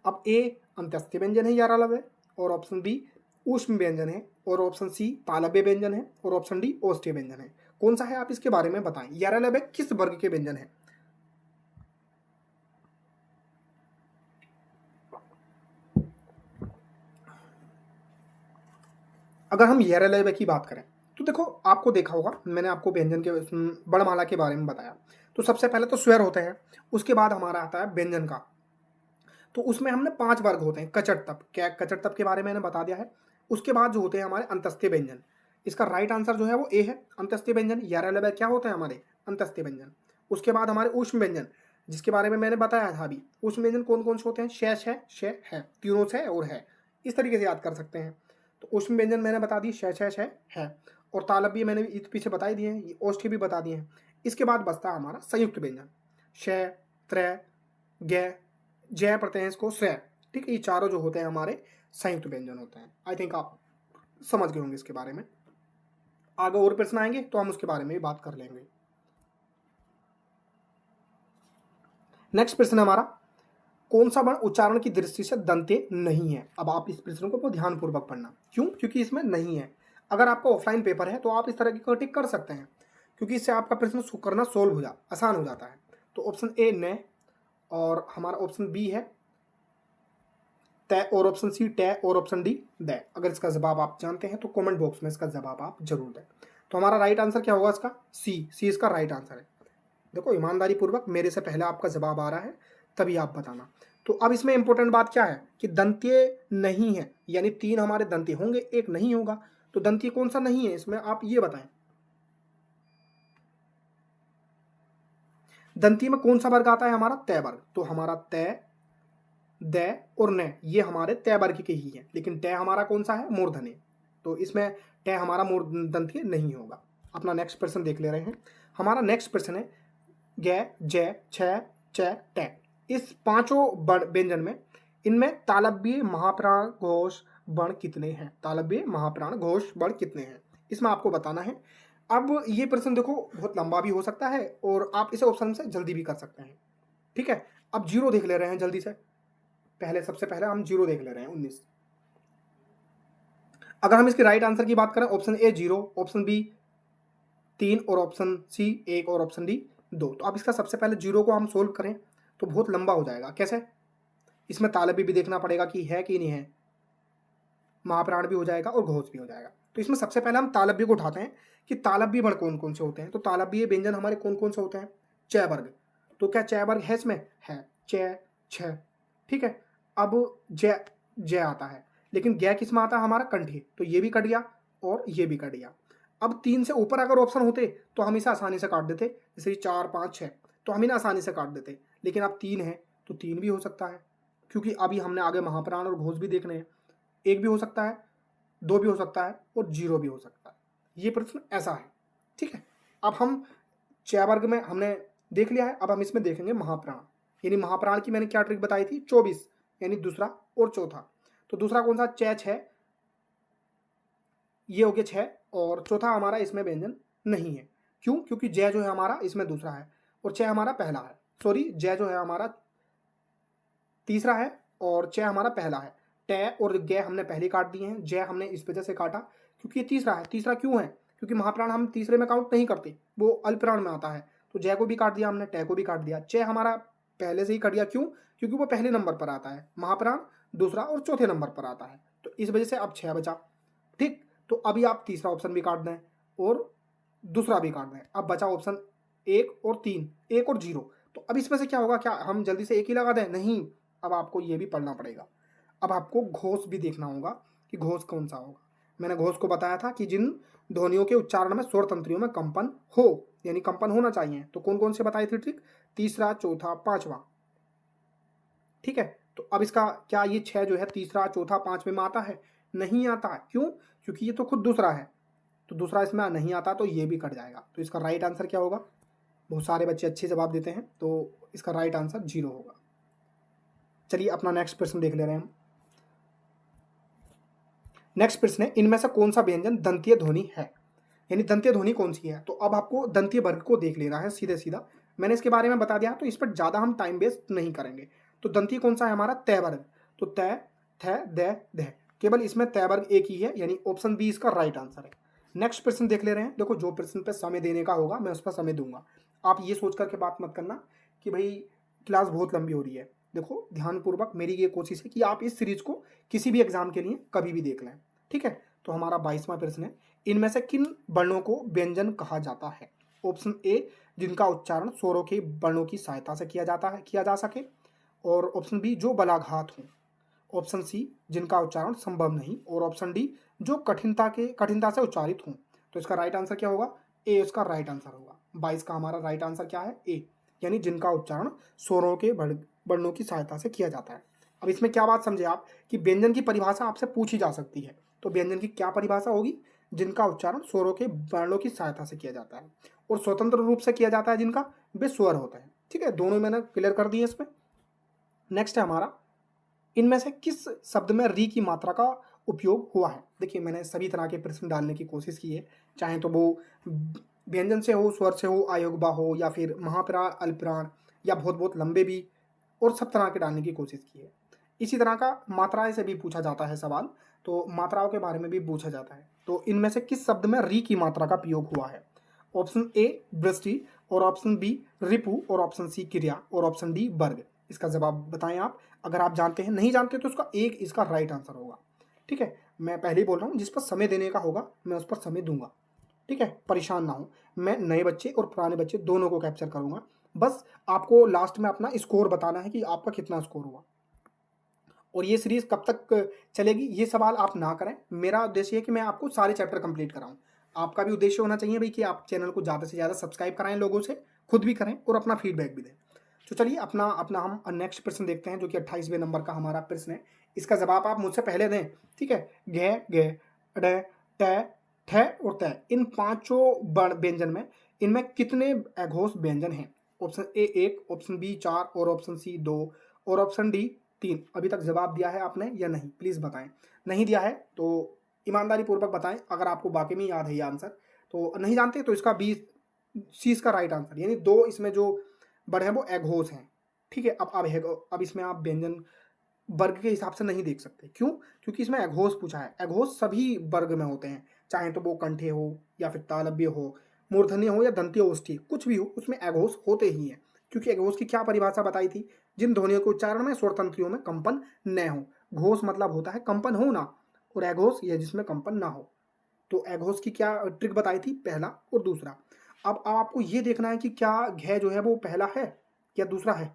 अब ए अंत्यस्थ व्यंजन है यरलवे, और ऑप्शन बी ऊष्म व्यंजन है, और ऑप्शन सी तालव्य व्यंजन है, और ऑप्शन डी औष्ठ्य व्यंजन है। कौन सा है आप इसके बारे में बताएं, यरलवे किस वर्ग के व्यंजन है? अगर हम यरलवे की बात करें तो देखो, आपको देखा होगा मैंने आपको व्यंजन के वर्णमाला के बारे में बताया। तो सबसे पहले तो स्वर होते हैं, उसके बाद हमारा आता है व्यंजन का। तो उसमें हमने 5 वर्ग होते हैं। कचट तप, क्या कचट तप के बारे में मैंने बता दिया है। उसके बाद जो होते हैं हमारे अंतस्थ व्यंजन, इसका राइट आंसर जो है वो ए है, अंतस्थ व्यंजन। यरलवे क्या होते हैं हमारे? अंतस्थ व्यंजन। उसके बाद हमारे ऊष्म व्यंजन, जिसके बारे में मैंने बताया था अभी। ऊष्म व्यंजन कौन कौन से होते हैं? शेष है, श है, तीनों से और है, इस तरीके से याद कर सकते हैं। तो ऊष्म व्यंजन मैंने बता दी, शेष है, और तालव्य मैंने पीछे बता ही दिए हैं, औष्ठ्य भी बता दिए हैं। इसके बाद बचता है हमारा संयुक्त व्यंजन, श, त्र, ग, जय प्रत्यय को श्रेय। ठीक है, ये चारों जो होते हैं हमारे संयुक्त व्यंजन होते हैं। आई थिंक आप समझ गए होंगे इसके बारे में। आगे और प्रश्न आएंगे तो हम उसके बारे में भी बात कर लेंगे। नेक्स्ट प्रश्न हमारा, कौन सा वर्ण उच्चारण की दृष्टि से दंते नहीं है? अब आप इस प्रश्न को ध्यानपूर्वक पढ़ना। क्यों? क्योंकि इसमें नहीं है। अगर आपका ऑफलाइन पेपर है तो आप इस तरह की टिक कर सकते हैं, क्योंकि इससे आपका प्रश्न करना सोल्व हो आसान हो जाता है। तो ऑप्शन ए न, और हमारा ऑप्शन बी है तय, और ऑप्शन सी टय, और ऑप्शन डी द। अगर इसका जवाब आप जानते हैं तो कमेंट बॉक्स में इसका जवाब आप जरूर दें। तो हमारा राइट आंसर क्या होगा इसका? सी इसका राइट आंसर है। देखो, ईमानदारी पूर्वक मेरे से पहले आपका जवाब आ रहा है, तभी आप बताना। तो अब इसमें इंपॉर्टेंट बात क्या है कि दंत्य नहीं है, यानी 3 हमारे दंत्य होंगे, एक नहीं होगा। तो दंत्य कौन सा नहीं है इसमें, आप ये बताएं। दंती में कौन सा वर्ग आता है हमारा, तय वर्ग। तो हमारा तय, द और न ये हमारे तय वर्ग के ही है, लेकिन तय हमारा कौन सा है, मूर्धन्य। तो इसमें तय हमारा दंती नहीं होगा। अपना नेक्स्ट प्रश्न देख ले रहे हैं। हमारा नेक्स्ट प्रश्न है ग, ज, छ, च, ट। इस पांचों व्यंजन में इनमें तालव्य महाप्राण घोष वर्ण कितने हैं, तालव्य महाप्राण घोष वर्ण कितने हैं, इसमें आपको बताना है। अब ये प्रश्न देखो बहुत लंबा भी हो सकता है और आप इसे ऑप्शन से जल्दी भी कर सकते हैं। ठीक है, अब जीरो देख ले रहे हैं जल्दी से। पहले सबसे पहले हम जीरो देख ले रहे हैं 19। अगर हम इसके राइट आंसर की बात करें, ऑप्शन ए 0, ऑप्शन बी 3 और ऑप्शन सी 1 और ऑप्शन डी 2। तो अब इसका सबसे पहले जीरो को हम सोल्व करें तो बहुत लंबा हो जाएगा। कैसे, इसमें तालव्य भी देखना पड़ेगा कि है कि नहीं है, महाप्राण भी हो जाएगा और घोष भी हो जाएगा। तो इसमें सबसे पहले हम तालव्य को उठाते हैं कि तालव्य वर्ण कौन कौन से होते हैं। तो तालव्य व्यंजन हमारे कौन कौन से होते हैं, चय वर्ग। तो क्या चय वर्ग है इसमें, है, चय, छ। ठीक है, अब जय, जय आता है, लेकिन गय किस में आता है हमारा, कंठी। तो ये भी कट गया और ये भी कट गया। अब 3 से ऊपर अगर ऑप्शन होते तो हम इसे आसानी से काट देते, जैसे 4, 5, 6, तो हम इन्हें आसानी से काट देते। लेकिन अब 3 है तो 3 भी हो सकता है, क्योंकि अभी हमने आगे महाप्राण और घोष भी देखने हैं। 1 भी हो सकता है, 2 भी हो सकता है और 0 भी हो सकता है। ये प्रश्न ऐसा है। ठीक है, अब हम चय वर्ग में हमने देख लिया है, अब हम इसमें देखेंगे महाप्राण। यानी महाप्राण की मैंने क्या ट्रिक बताई थी, 24, यानी दूसरा और चौथा। तो दूसरा कौन सा, चय 6, ये हो गया 6, और चौथा हमारा इसमें व्यंजन नहीं है। क्यों, क्योंकि जय जो है हमारा इसमें दूसरा है और चय हमारा पहला है। सॉरी, जय जो है हमारा तीसरा है और चय हमारा पहला है। टय और गय हमने पहले काट दिए हैं, जय हमने इस वजह से काटा क्योंकि ये तीसरा है। तीसरा क्यों है, क्योंकि महाप्राण हम तीसरे में काउंट नहीं करते, वो अल्पप्राण में आता है। तो जय को भी काट दिया हमने, टय को भी काट दिया। चय हमारा पहले से ही कट गया, क्यों, क्योंकि वो पहले नंबर पर आता है, महाप्राण दूसरा और चौथे नंबर पर आता है। तो इस वजह से अब 6 बचा। ठीक, तो अभी आप तीसरा ऑप्शन भी काट दें और दूसरा भी काट दें। अब बचा ऑप्शन 1 और 3, 1 और 0। तो अब इसमें से क्या होगा, क्या हम जल्दी से एक ही लगा दें, नहीं, अब आपको ये भी पढ़ना पड़ेगा। अब आपको घोष भी देखना होगा कि घोष कौन सा होगा। मैंने घोष को बताया था कि जिन ध्वनियों के उच्चारण में स्वर तंत्रियों में कंपन हो, यानी कंपन होना चाहिए। तो कौन कौन से बताई थी ट्रिक, तीसरा, चौथा, पांचवा। ठीक है, तो अब इसका क्या ये 6 जो है तीसरा, चौथा, पांचवें में आता है, नहीं आता। क्यों, क्योंकि ये तो खुद दूसरा है, तो दूसरा इसमें नहीं आता, तो ये भी कट जाएगा। तो इसका राइट आंसर क्या होगा, बहुत सारे बच्चे अच्छे जवाब देते हैं, तो इसका राइट आंसर 0 होगा। चलिए अपना नेक्स्ट प्रश्न देख ले रहे हैं हम। नेक्स्ट प्रश्न है, इनमें से कौन सा व्यंजन दंतीय ध्वनि है, यानी दंतीय ध्वनि कौन सी है। तो अब आपको दंतीय वर्ग को देख लेना है सीधे सीधा। मैंने इसके बारे में बता दिया, तो इस पर ज़्यादा हम टाइम वेस्ट नहीं करेंगे। तो दंतीय कौन सा है हमारा, तय वर्ग। तो तय, थ, द, ध, केवल इसमें तय वर्ग एक ही है, यानी ऑप्शन बी इसका राइट आंसर है। नेक्स्ट प्रश्न देख ले रहे हैं। देखो, जो प्रश्न पे समय देने का होगा मैं उस पर समय दूंगा। आप ये सोच करके बात मत करना कि भाई क्लास बहुत लंबी हो रही है। देखो, ध्यानपूर्वक मेरी ये कोशिश है कि आप इस सीरीज को किसी भी एग्जाम के लिए कभी भी देख लें। ठीक है, तो हमारा 22वां प्रश्न है, इनमें से किन वर्णों को व्यंजन कहा जाता है। ऑप्शन ए, जिनका उच्चारण स्वरों के वर्णों की सहायता से किया जा सके, और ऑप्शन बी, जो बलाघात हो, ऑप्शन सी, जिनका उच्चारण संभव नहीं, और ऑप्शन डी, जो कठिनता से उच्चारित हों। तो इसका राइट आंसर क्या होगा, ए इसका राइट आंसर होगा। 22 का हमारा राइट आंसर क्या है, ए, यानी जिनका उच्चारण स्वरों के वर्णों की सहायता से किया जाता है। अब इसमें क्या बात समझे आप कि व्यंजन की परिभाषा आपसे पूछी जा सकती है। तो व्यंजन की क्या परिभाषा होगी, जिनका उच्चारण स्वरों के वर्णों की सहायता से किया जाता है और स्वतंत्र रूप से किया जाता है जिनका वे स्वर होते हैं। ठीक है, दोनों मैंने क्लियर कर दिए इसमें। नेक्स्ट है हमारा, इनमें से किस शब्द में री की मात्रा का उपयोग हुआ है। देखिए, मैंने सभी तरह के प्रश्न डालने की कोशिश की है, चाहे तो वो व्यंजन से हो, स्वर से हो, आयोगबा हो, या फिर महाप्राण, अल्पप्राण, या बहुत बहुत लंबे भी, और सब तरह के डालने की कोशिश की है। इसी तरह का मात्राएं से भी पूछा जाता है सवाल, तो मात्राओं के बारे में भी पूछा जाता है। तो इनमें से किस शब्द में री की मात्रा का प्रयोग हुआ है। ऑप्शन ए वृष्टि, और ऑप्शन बी रिपु, और ऑप्शन सी क्रिया, और ऑप्शन डी वर्ग। इसका जवाब बताएं आप, अगर आप जानते हैं। नहीं जानते तो उसका एक इसका राइट आंसर होगा। ठीक है, मैं पहले ही बोल रहा हूँ, जिस पर समय देने का होगा मैं उस पर समय दूंगा। ठीक है, परेशान ना हो, मैं नए बच्चे और पुराने बच्चे दोनों को कैप्चर करूंगा। बस आपको लास्ट में अपना स्कोर बताना है कि आपका कितना स्कोर हुआ। और ये सीरीज कब तक चलेगी ये सवाल आप ना करें। मेरा उद्देश्य है कि मैं आपको सारे चैप्टर कंप्लीट कराऊं। आपका भी उद्देश्य होना चाहिए भाई कि आप चैनल को ज़्यादा से ज़्यादा सब्सक्राइब कराएं लोगों से, खुद भी करें और अपना फीडबैक भी दें। तो चलिए अपना अपना हम नेक्स्ट प्रश्न देखते हैं, जो कि 28वें नंबर का हमारा प्रश्न है। इसका जवाब आप मुझसे पहले दें, ठीक है। घे घे ड ट ठ और त, इन पांचों वर्ण व्यंजन में इनमें कितने अघोष व्यंजन हैं? ऑप्शन ए 1, ऑप्शन बी 4 और ऑप्शन सी 2 और ऑप्शन डी 3। अभी तक जवाब दिया है आपने या नहीं, प्लीज बताएं। नहीं दिया है तो ईमानदारी पूर्वक बताएं। अगर आपको वाकई में याद है ये आंसर, तो नहीं जानते तो इसका बी सी इसका राइट आंसर, यानी 2 इसमें जो वर्ड है वो एघोष हैं, ठीक है। अब इसमें आप व्यंजन वर्ग के हिसाब से नहीं देख सकते। क्यों? क्योंकि इसमें एघोष पूछा है। एघोष सभी वर्ग में होते हैं, चाहे तो वो कंठे हो या फिर तालव्य हो, मूर्धन्य हो या दंत्य ओष्ठी, कुछ भी हो उसमें एघोष होते ही हैं। क्योंकि एघोष की क्या परिभाषा बताई थी? जिन ध्वनियों के उच्चारण में स्वर तंत्रियों में कंपन न हो। घोष मतलब होता है कंपन होना, और एघोष यह जिसमें कंपन ना हो। तो एघोष की क्या ट्रिक बताई थी? पहला और दूसरा। अब आपको ये देखना है कि क्या घ जो है वो पहला है या दूसरा है,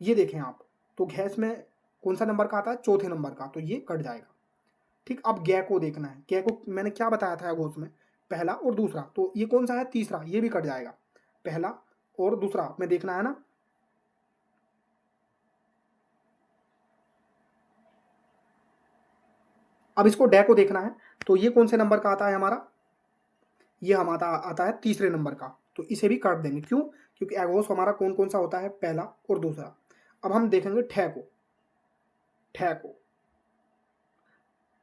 ये देखें आप। तो घैस में कौन सा नंबर का आता है? चौथे नंबर का, तो ये कट जाएगा, ठीक। अब गै को देखना है। गै को मैंने क्या बताया था एघोष में? पहला और दूसरा, तो ये कौन सा है? तीसरा, ये भी कट जाएगा। पहला और दूसरा में देखना है ना। अब इसको डै को देखना है, तो ये कौन से नंबर का आता है हमारा? ये हमारा आता है तीसरे नंबर का, तो इसे भी काट देंगे। क्यों? क्योंकि एघोष हमारा कौन कौन सा होता है? पहला और दूसरा। अब हम देखेंगे ठै को। ठै को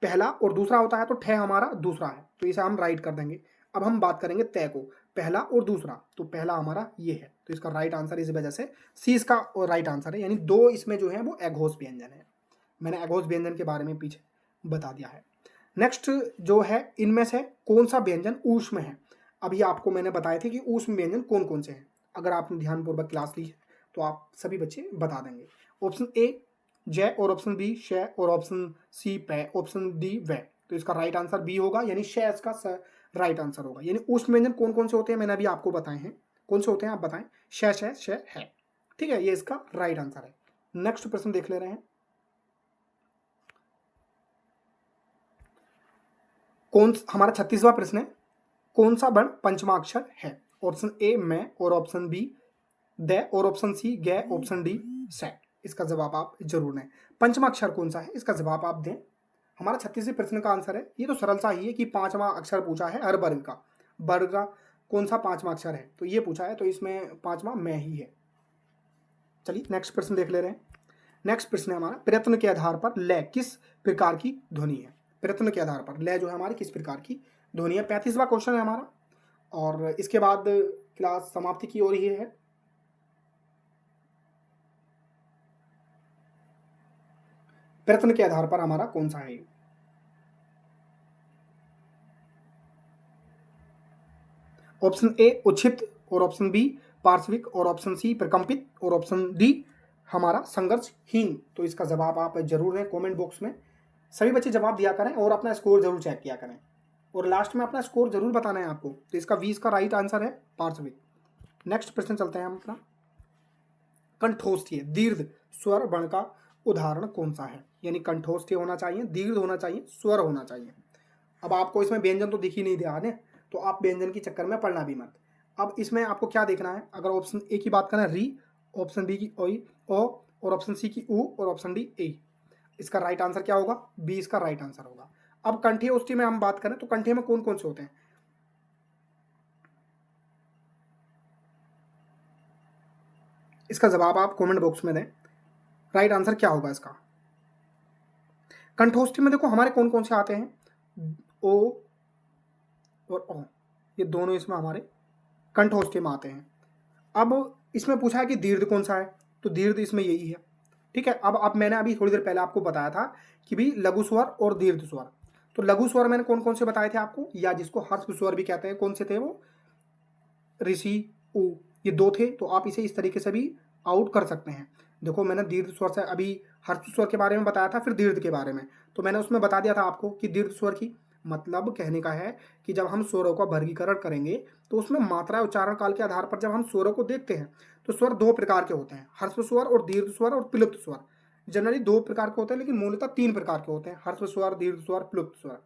पहला और दूसरा होता है, तो ठे हमारा दूसरा है, तो इसे हम राइट कर देंगे। अब हम बात करेंगे तय को। पहला और दूसरा, तो पहला हमारा ये है, तो इसका राइट आंसर इस वजह से सी इसका राइट आंसर है। यानी 2 इसमें जो है वो एघोष व्यंजन है। मैंने एघोष व्यंजन के बारे में पीछे बता दिया है। नेक्स्ट जो है, इनमें से कौन सा व्यंजन ऊष्म है? अभी आपको मैंने बताए थे कि ऊष्म व्यंजन कौन कौन से हैं। अगर आपने ध्यानपूर्वक क्लास ली है तो आप सभी बच्चे बता देंगे। ऑप्शन ए जय और ऑप्शन बी शय और ऑप्शन सी पै, ऑप्शन डी वै। तो इसका राइट आंसर बी होगा, यानी शय इसका राइट आंसर होगा। यानी ऊष्म व्यंजन कौन कौन से होते हैं मैंने अभी आपको बताए हैं। कौन से होते हैं आप बताएं? शय शय शय है, ठीक है, ये इसका राइट आंसर है। नेक्स्ट प्रश्न देख ले रहे हैं। कौन हमारा 36वां प्रश्न है, कौन सा वर्ण पंचमाक्षर है? ऑप्शन ए मैं और ऑप्शन बी द और ऑप्शन सी गै, ऑप्शन डी सै। इसका जवाब आप जरूर दें। पंचमा अक्षर कौन सा है, इसका जवाब आप दें। हमारा 36वें प्रश्न का आंसर है, ये तो सरल सा ही है कि 5वां अक्षर पूछा है हर वर्ग का। वर्ग का कौन सा 5वां अक्षर है, तो ये पूछा है, तो इसमें 5वां मैं ही है। चलिए नेक्स्ट प्रश्न देख ले रहे हैं। नेक्स्ट प्रश्न है हमारा, प्रयत्न के आधार पर लय किस प्रकार की ध्वनि है? प्रयत्न के आधार पर लय जो है हमारी किस प्रकार की ध्वनि है? 35वां क्वेश्चन है हमारा, और इसके बाद क्लास समाप्ति की ओर ही है। प्रयत्न के आधार पर हमारा कौन सा है? ऑप्शन ए उच्छित और ऑप्शन बी पार्श्विक और ऑप्शन सी प्रकंपित और ऑप्शन डी हमारा संघर्षहीन। तो इसका जवाब आप जरूर दें कमेंट बॉक्स में। सभी बच्चे जवाब दिया करें और अपना स्कोर जरूर चेक किया करें, और लास्ट में अपना स्कोर जरूर बताना है आपको। तो इसका 20 का राइट आंसर है पार्श्विक। नेक्स्ट प्रश्न चलते हैं हम अपना। कंठोष्ठीय दीर्घ स्वर वर्ण का उदाहरण कौन सा है? यानी कंठोष्ठीय होना चाहिए, दीर्घ होना चाहिए, स्वर होना चाहिए। अब आपको इसमें व्यंजन तो दिख ही नहीं दिया है, तो आप व्यंजन के चक्कर में पढ़ना भी मत। अब इसमें आपको क्या देखना है? अगर ऑप्शन ए की बात करें री, ऑप्शन बी की ओई ओ, और ऑप्शन सी की ऊ, और ऑप्शन डी ए। इसका राइट आंसर क्या होगा? बी इसका राइट आंसर होगा। अब कंठे ओष्ठी में हम बात करें तो कंठे में कौन कौन से होते हैं? इसका जवाब आप कमेंट बॉक्स में दें। राइट आंसर क्या होगा इसका? कंठोष्ठी में देखो हमारे कौन कौन से आते हैं, ओ और ओ, ये दोनों इसमें हमारे कंठोष्ठी में आते हैं। अब इसमें पूछा है कि दीर्घ कौन सा है, तो दीर्घ इसमें यही है, ठीक है। अब मैंने अभी थोड़ी देर पहले आपको बताया था कि भी लघु स्वर और दीर्घ स्वर। तो लघु स्वर मैंने कौन कौन से बताए थे आपको, या जिसको हर्ष स्वर भी कहते हैं, कौन से थे वो? ऋषि उ, ये 2 थे। तो आप इसे इस तरीके से भी आउट कर सकते हैं। देखो मैंने दीर्घ स्वर से अभी हर्ष स्वर के बारे में बताया था, फिर दीर्घ के बारे में, तो मैंने उसमें बता दिया था आपको कि दीर्घ स्वर की मतलब कहने का है कि जब हम स्वरों का वर्गीकरण करेंगे तो उसमें मात्रा उच्चारण काल के आधार पर जब हम स्वरों को देखते हैं तो स्वर 2 प्रकार के होते हैं, हर्ष स्वर और दीर्घ स्वर और प्लुप्त स्वर। जनरली 2 प्रकार के होते हैं, लेकिन मूलतः 3 प्रकार के होते हैं, ह्रस्व स्वर, दीर्घ स्वर, प्लुप्त स्वर।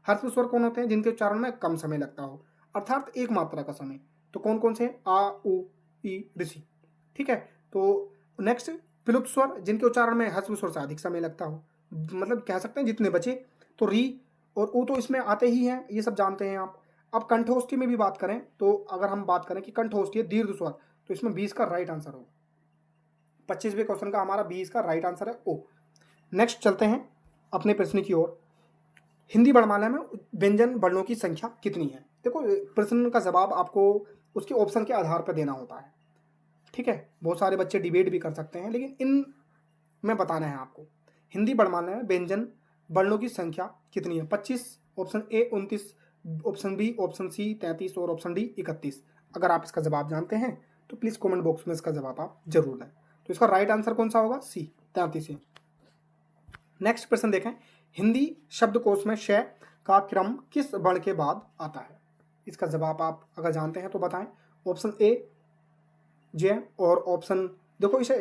ह्रस्व स्वर कौन होते हैं? जिनके उच्चारण में कम समय लगता हो, अर्थात एक मात्रा का समय। तो कौन कौन से? आ, उ, ई, ऋषि। ठीक है। तो नेक्स्ट प्लुप्त स्वर, जिनके उच्चारण में ह्रस्व स्वर से अधिक समय लगता हो, मतलब कह सकते हैं जितने बचे। तो री और उ तो इसमें आते ही हैं, ये सब जानते हैं आप। अब कंठोष्ठी में भी बात करें तो अगर हम बात करें कि कंठोष्ठी है दीर्घ स्वर, तो इसमें 20 का राइट आंसर होगा। 25वें क्वेश्चन का हमारा 20 का राइट आंसर है ओ। नेक्स्ट चलते हैं अपने प्रश्न की ओर। हिंदी वर्णमाला में व्यंजन वर्णों की संख्या कितनी है? देखो, प्रश्न का जवाब आपको उसके ऑप्शन के आधार पर देना होता है। ठीक है। बहुत सारे बच्चे डिबेट भी कर सकते हैं, लेकिन इन में बताना है आपको। हिंदी वर्णमाला में व्यंजन वर्णों की संख्या कितनी है? 25, option A 29, option B, option C 33 और ऑप्शन डी 31। अगर आप इसका जवाब जानते हैं तो प्लीज कमेंट बॉक्स में इसका जवाब आप जरूर दें। तो इसका राइट आंसर कौन सा होगा? सी, 33 है। नेक्स्ट प्रश्न देखें। हिंदी शब्दकोश में श का क्रम किस वर्ण के बाद आता है? इसका जवाब आप अगर जानते हैं तो बताएं। ऑप्शन ए जय और ऑप्शन, देखो इसे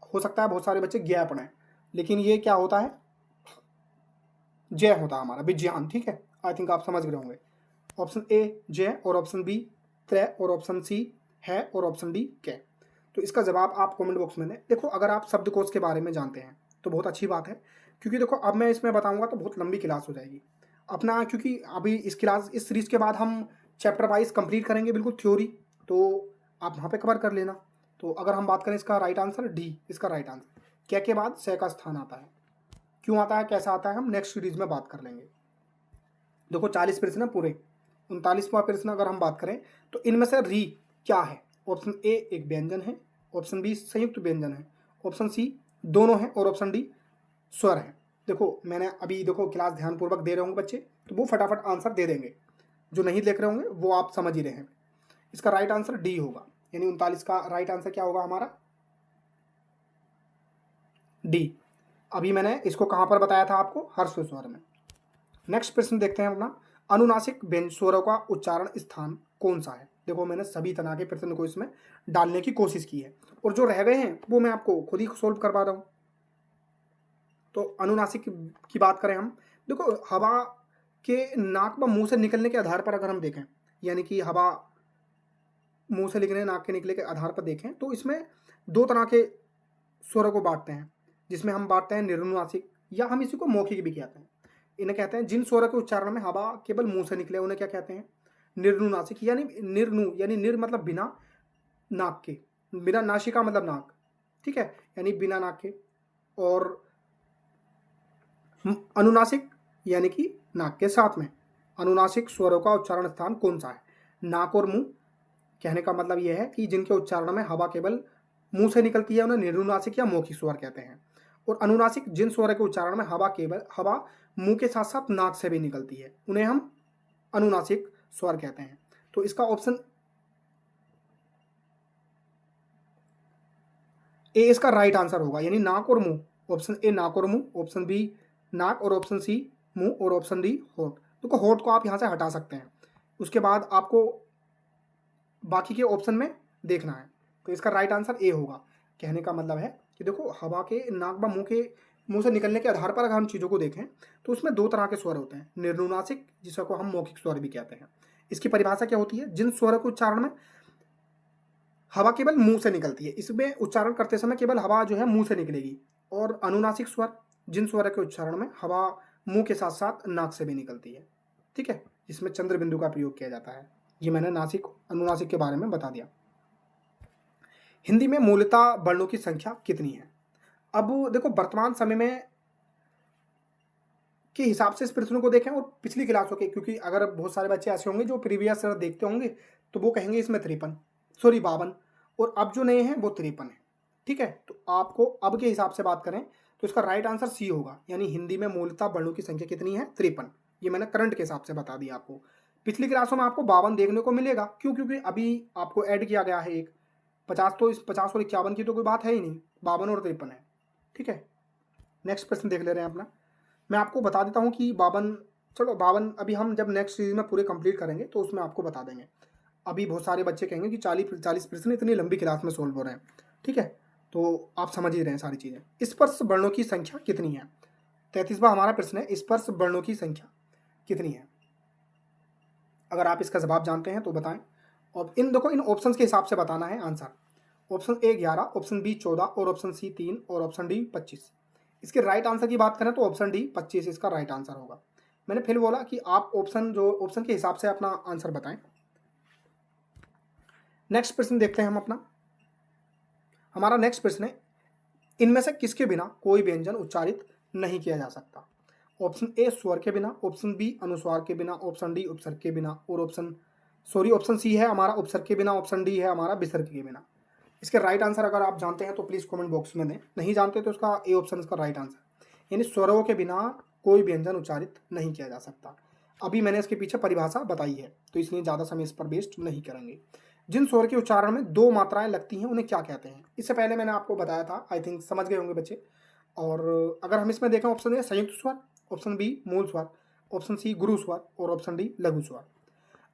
हो सकता है बहुत सारे बच्चे ज्ञ पढ़ें, लेकिन ये क्या होता है? जय होता है हमारा विज्ञान। ठीक है, आई थिंक आप समझ गए होंगे। ऑप्शन ए जय और ऑप्शन बी त्रय और ऑप्शन सी है और ऑप्शन डी कै। तो इसका जवाब आप कमेंट बॉक्स में दें। देखो, अगर आप शब्दकोश के बारे में जानते हैं तो बहुत अच्छी बात है, क्योंकि देखो अब मैं इसमें बताऊंगा तो बहुत लंबी क्लास हो जाएगी अपना, क्योंकि अभी इस सीरीज के बाद हम चैप्टर वाइज कंप्लीट करेंगे बिल्कुल थ्योरी, तो आप वहाँ पे कवर कर लेना। तो अगर हम बात करें इसका राइट आंसर डी, इसका राइट आंसर क्या के बाद से का स्थान आता है। क्यों आता है, कैसा आता है, हम नेक्स्ट सीरीज में बात कर लेंगे। देखो 40 प्रश्न है पूरे। 39वां प्रश्न अगर हम बात करें तो इनमें से री क्या है? ऑप्शन ए एक व्यंजन है, ऑप्शन बी संयुक्त व्यंजन है, ऑप्शन सी दोनों है और ऑप्शन डी स्वर है। देखो मैंने अभी देखो क्लास ध्यानपूर्वक दे रहे होंगे बच्चे, तो वो फटाफट आंसर दे देंगे। जो नहीं देख रहे होंगे वो आप समझ ही रहे हैं। इसका राइट आंसर डी होगा, यानी 39 का राइट आंसर क्या होगा हमारा? डी। अभी मैंने इसको कहां पर बताया था आपको? ह्रस्व स्वर में। नेक्स्ट प्रश्न देखते हैं अपना। अनुनासिक व्यंजन स्वरों का उच्चारण स्थान कौन सा है? देखो मैंने सभी तरह के प्रश्न को इसमें डालने की कोशिश की है, और जो रह गए हैं वो मैं आपको खुद ही सोल्व करवा रहा हूं। तो अनुनासिक की बात करें हम, देखो हवा के नाक व मुंह से निकलने के आधार पर अगर हम देखें, यानी कि हवा मुंह से निकले नाक के निकले के आधार पर देखें, तो इसमें 2 तरह के स्वरों को बांटते हैं, जिसमें हम बांटते हैं निर्नुनासिक, या हम इसी को मौखिक भी कहते हैं। इन्हें कहते हैं जिन स्वरों के उच्चारण में हवा केवल मुंह से निकले, उन्हें क्या कहते हैं? निर्नुनासिक। यानी निर्नु यानी निर मतलब बिना नाक के, बिना नासिका मतलब नाक। ठीक है, यानी बिना नाक के। और अनुनासिक यानी कि नाक के साथ में। अनुनासिक स्वरों का उच्चारण स्थान कौन सा है? नाक और मुंह। कहने का मतलब यह है कि जिनके उच्चारण में हवा केवल मुंह से निकलती है उन्हें निर्नुनासिक या मौखिक स्वर कहते हैं। और अनुनासिक जिन स्वर के उच्चारण में हवा मुंह के साथ साथ नाक से भी निकलती है, उन्हें हम अनुनासिक स्वर कहते हैं। तो इसका ऑप्शन ए इसका राइट आंसर होगा, यानी नाक और मुंह। ऑप्शन ए नाक और मुंह, ऑप्शन बी नाक और ऑप्शन सी मुंह और ऑप्शन डी होठ। देखो होठ को आप यहां से हटा सकते हैं, उसके बाद आपको बाकी के ऑप्शन में देखना है। तो इसका राइट आंसर ए होगा। कहने का मतलब है कि देखो हवा के नाक व मुंह से निकलने के आधार पर अगर हम चीज़ों को देखें तो उसमें 2 तरह के स्वर होते हैं, निर्नुनासिक जिसको हम मौखिक स्वर भी कहते हैं। इसकी परिभाषा क्या होती है? जिन स्वरों के उच्चारण में हवा केवल मुंह से निकलती है, इसमें उच्चारण करते समय केवल हवा जो है मुंह से निकलेगी। और अनुनासिक स्वर जिन स्वर के उच्चारण में हवा मुंह के साथ साथ नाक से भी निकलती है। ठीक है, जिसमें चंद्र बिंदु का प्रयोग किया जाता है। ये मैंने अनुनासिक के बारे में बता दिया। हिंदी में मूलतः वर्णों की संख्या कितनी है? अब देखो वर्तमान समय में के हिसाब से इस प्रश्न को देखें और पिछली क्लासों के, क्योंकि अगर बहुत सारे बच्चे ऐसे होंगे जो प्रीवियस देखते होंगे तो वो कहेंगे इसमें 52, और अब जो नए हैं वो 53 है। ठीक है, तो आपको अब के हिसाब से बात करें तो इसका राइट आंसर सी होगा, यानी हिंदी में मूलतः वर्णों की संख्या कितनी है? 53। ये मैंने करंट के हिसाब से बता दिया आपको। पिछली क्लासों में आपको 52 देखने को मिलेगा, क्यों? क्योंकि अभी आपको ऐड किया गया है एक 50, तो इस 50 और 51 की तो कोई बात है ही नहीं, 52 और 53 है। ठीक है, नेक्स्ट प्रश्न देख ले रहे हैं अपना। मैं आपको बता देता हूँ कि 52, चलो 52 अभी हम जब नेक्स्ट सीरीज में पूरे कंप्लीट करेंगे तो उसमें आपको बता देंगे। अभी बहुत सारे बच्चे कहेंगे कि 40 प्रश्न इतनी लंबी क्लास में सोल्व हो रहे हैं। ठीक है, तो आप समझ ही रहे हैं सारी चीज़ें। स्पर्श वर्णों की संख्या कितनी है? 33वां हमारा प्रश्न है, स्पर्श वर्णों की संख्या कितनी है? अगर आप इसका जवाब जानते हैं तो बताएं। और देखो इन ऑप्शंस के हिसाब से बताना है answer. Option A 11, option B 14 और ऑप्शन सी 3 और ऑप्शन डी 25। इसके राइट आंसर की बात करें तो ऑप्शन डी 25 इसका राइट आंसर होगा। मैंने फिर बोला कि आप ऑप्शन के हिसाब से अपना आंसर बताएं। नेक्स्ट प्रश्न देखते हैं हम अपना। हमारा नेक्स्ट प्रश्न है, इनमें से किसके बिना कोई व्यंजन उच्चारित नहीं किया जा सकता? ऑप्शन ए स्वर के बिना, ऑप्शन बी अनुस्वार के बिना, ऑप्शन डी उपसर्ग के बिना और ऑप्शन सी है हमारा उपसर्ग के बिना, ऑप्शन डी है हमारा विसर्ग के बिना। इसके राइट आंसर अगर आप जानते हैं तो प्लीज कमेंट बॉक्स में दें, नहीं जानते तो इसका ए ऑप्शन इसका राइट आंसर, यानी स्वरों के बिना कोई व्यंजन उच्चारित नहीं किया जा सकता। अभी मैंने इसके पीछे परिभाषा बताई है तो इसलिए ज़्यादा समय इस पर वेस्ट नहीं करेंगे। जिन स्वर के उच्चारण में दो मात्राएं लगती हैं उन्हें क्या कहते हैं? इससे पहले मैंने आपको बताया था, आई थिंक समझ गए होंगे बच्चे। और अगर हम इसमें देखें, ऑप्शन ए संयुक्त स्वर, ऑप्शन बी मूल स्वर, ऑप्शन सी गुरु स्वर और ऑप्शन डी लघु स्वर।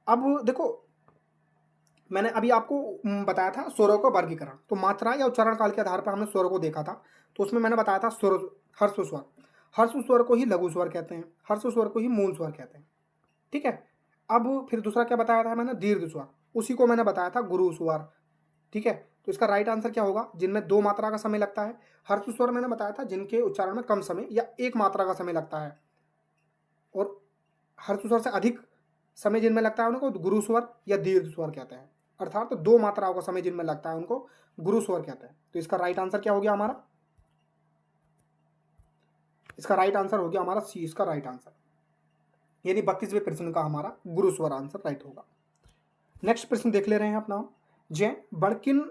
अब देखो मैंने अभी आपको बताया था स्वरों का वर्गीकरण, तो मात्रा या उच्चारण काल के आधार पर हमने स्वरों को देखा था। तो उसमें मैंने बताया था हर्ष स्वर, हर्ष स्वर को ही लघु स्वर कहते हैं, हर्ष स्वर को ही मूल स्वर कहते हैं। ठीक है। अब फिर दूसरा क्या बताया था मैंने? दीर्घ स्वर, उसी को मैंने बताया था गुरु स्वर। ठीक है। तो इसका राइट आंसर क्या होगा? जिनमें दो मात्रा का समय लगता है। हर्ष स्वर मैंने बताया था जिनके उच्चारण में कम समय या एक मात्रा का समय लगता है, और हर्ष स्वर से अधिक समय जिनमें लगता है उनको गुरु स्वर या दीर्घ स्वर कहते हैं, अर्थात तो दो मात्राओं का समय जिनमें लगता है उनको गुरु स्वर कहते हैं। तो इसका राइट आंसर क्या हो गया हमारा? इसका राइट आंसर हो गया हमारा सी, इसका राइट आंसर, यानी 32वें प्रश्न का हमारा गुरु स्वर आंसर राइट होगा। नेक्स्ट प्रश्न देख ले रहे हैं अपना। जय बड़ किन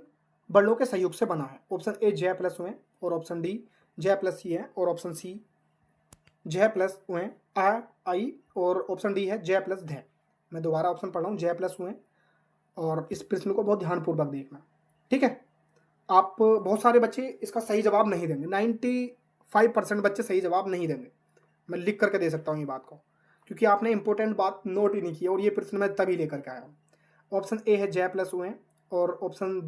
वर्णों के सहयोग से बना है? ऑप्शन ए जय प्लस हुए और ऑप्शन डी जय प्लस सी है और ऑप्शन सी जय प्लस हुए आ आई और ऑप्शन डी है जय प्लस ध। मैं दोबारा ऑप्शन पढ़ रहा हूँ, जय प्लस हुए, और इस प्रश्न को बहुत ध्यानपूर्वक देखना। ठीक है। आप बहुत सारे बच्चे इसका सही जवाब नहीं देंगे, 95% बच्चे सही जवाब नहीं देंगे। मैं लिख करके दे सकता हूँ ये बात को, क्योंकि आपने इंपॉर्टेंट बात नोट ही नहीं की और ये प्रश्न मैं तभी लेकर के आया हूँ। ऑप्शन ए है जय प्लस हुए और ऑप्शन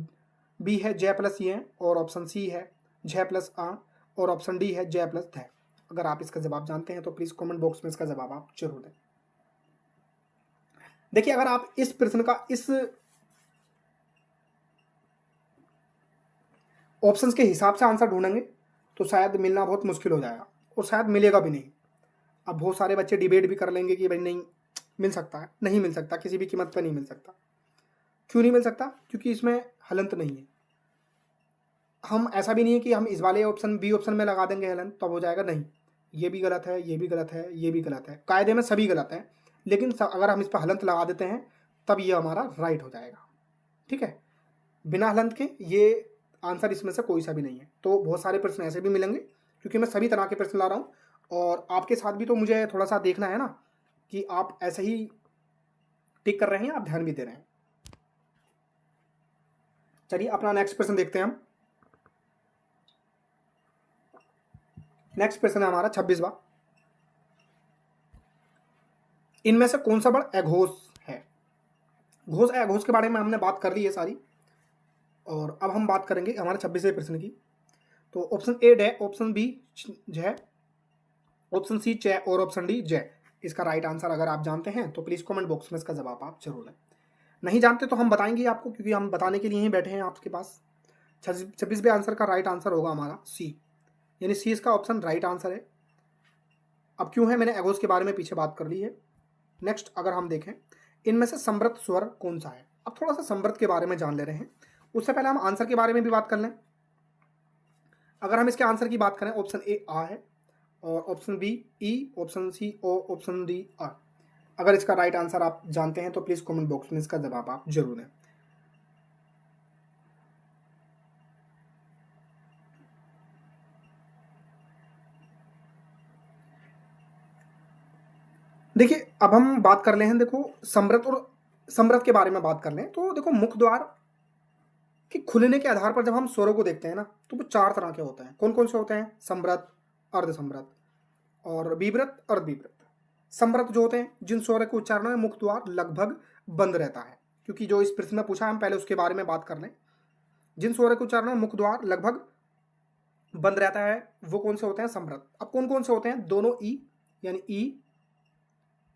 बी है जय प्लस ये और ऑप्शन सी है जय प्लस आ और ऑप्शन डी है जय प्लस ध। अगर आप इसका जवाब जानते हैं तो प्लीज कमेंट बॉक्स में इसका जवाब आप जरूर दें। देखिए अगर आप इस प्रश्न का इस ऑप्शंस के हिसाब से आंसर ढूंढेंगे तो शायद मिलना बहुत मुश्किल हो जाएगा और शायद मिलेगा भी नहीं। अब बहुत सारे बच्चे डिबेट भी कर लेंगे कि भाई नहीं मिल सकता है, नहीं मिल सकता, किसी भी कीमत पर नहीं मिल सकता। क्यों नहीं मिल सकता? क्योंकि इसमें हलंत नहीं है। हम ऐसा भी नहीं है कि हम इस वाले ऑप्शन बी ऑप्शन में लगा देंगे हलंत तब हो जाएगा, नहीं, ये भी गलत है, ये भी गलत है, ये भी गलत है, कायदे में सभी गलत है, लेकिन अगर हम इस पर हलंत लगा देते हैं तब ये हमारा राइट हो जाएगा। ठीक है। बिना हलंत के ये आंसर इसमें से कोई सा भी नहीं है। तो बहुत सारे प्रश्न ऐसे भी मिलेंगे क्योंकि मैं सभी तरह के प्रश्न ला रहा हूँ और आपके साथ भी तो मुझे थोड़ा सा देखना है ना कि आप ऐसे ही टिक कर रहे हैं, आप ध्यान भी दे रहे हैं। चलिए अपना नेक्स्ट प्रश्न देखते हैं हम। नेक्स्ट प्रश्न है हमारा 26वां। इनमें से कौन सा वर्ड अघोष है? घोष अघोष के बारे में हमने बात कर ली है सारी, और अब हम बात करेंगे हमारे 26वें प्रश्न की। तो ऑप्शन ए डे, ऑप्शन बी जय, ऑप्शन सी चे और ऑप्शन डी जय। इसका राइट आंसर अगर आप जानते हैं तो प्लीज कमेंट बॉक्स में इसका जवाब आप जरूर दें। नहीं जानते तो हम बताएंगे आपको, क्योंकि हम बताने के लिए ही बैठे हैं आपके पास। 26वें आंसर का राइट आंसर होगा हमारा सी, यानी सी इसका ऑप्शन राइट आंसर है। अब क्यों है, मैंने एगोस के बारे में पीछे बात कर ली है। नेक्स्ट अगर हम देखें, इनमें से समृद्ध स्वर कौन सा है? अब थोड़ा सा समृद्ध के बारे में जान ले रहे हैं, उससे पहले हम आंसर के बारे में भी बात कर लें। अगर हम इसके आंसर की बात करें, ऑप्शन ए आ है और ऑप्शन बी ई, ऑप्शन सी ओ, ऑप्शन डी आ। अगर इसका राइट आंसर आप जानते हैं तो प्लीज कमेंट बॉक्स में इसका जवाब आप जरूर दें। देखिए अब हम बात कर ले हैं, देखो समृद्ध और समृद्ध के बारे में बात कर लें तो देखो मुख द्वार के खुलने के आधार पर जब हम स्वरों को देखते हैं ना तो वो चार तरह के होते हैं। कौन कौन से होते हैं? समृद्ध, अर्ध समृद्ध और विवृत, अर्धविवृत। समृद्ध जो होते हैं जिन स्वर के उच्चारण में मुख द्वार लगभग बंद रहता है, क्योंकि जो इस प्रश्न में पूछा हम पहले उसके बारे में बात कर लें। जिन स्वर के उच्चारण में मुख द्वार लगभग बंद रहता है वो कौन से होते हैं? समृत। अब कौन कौन से होते हैं? दोनों ई यानी ई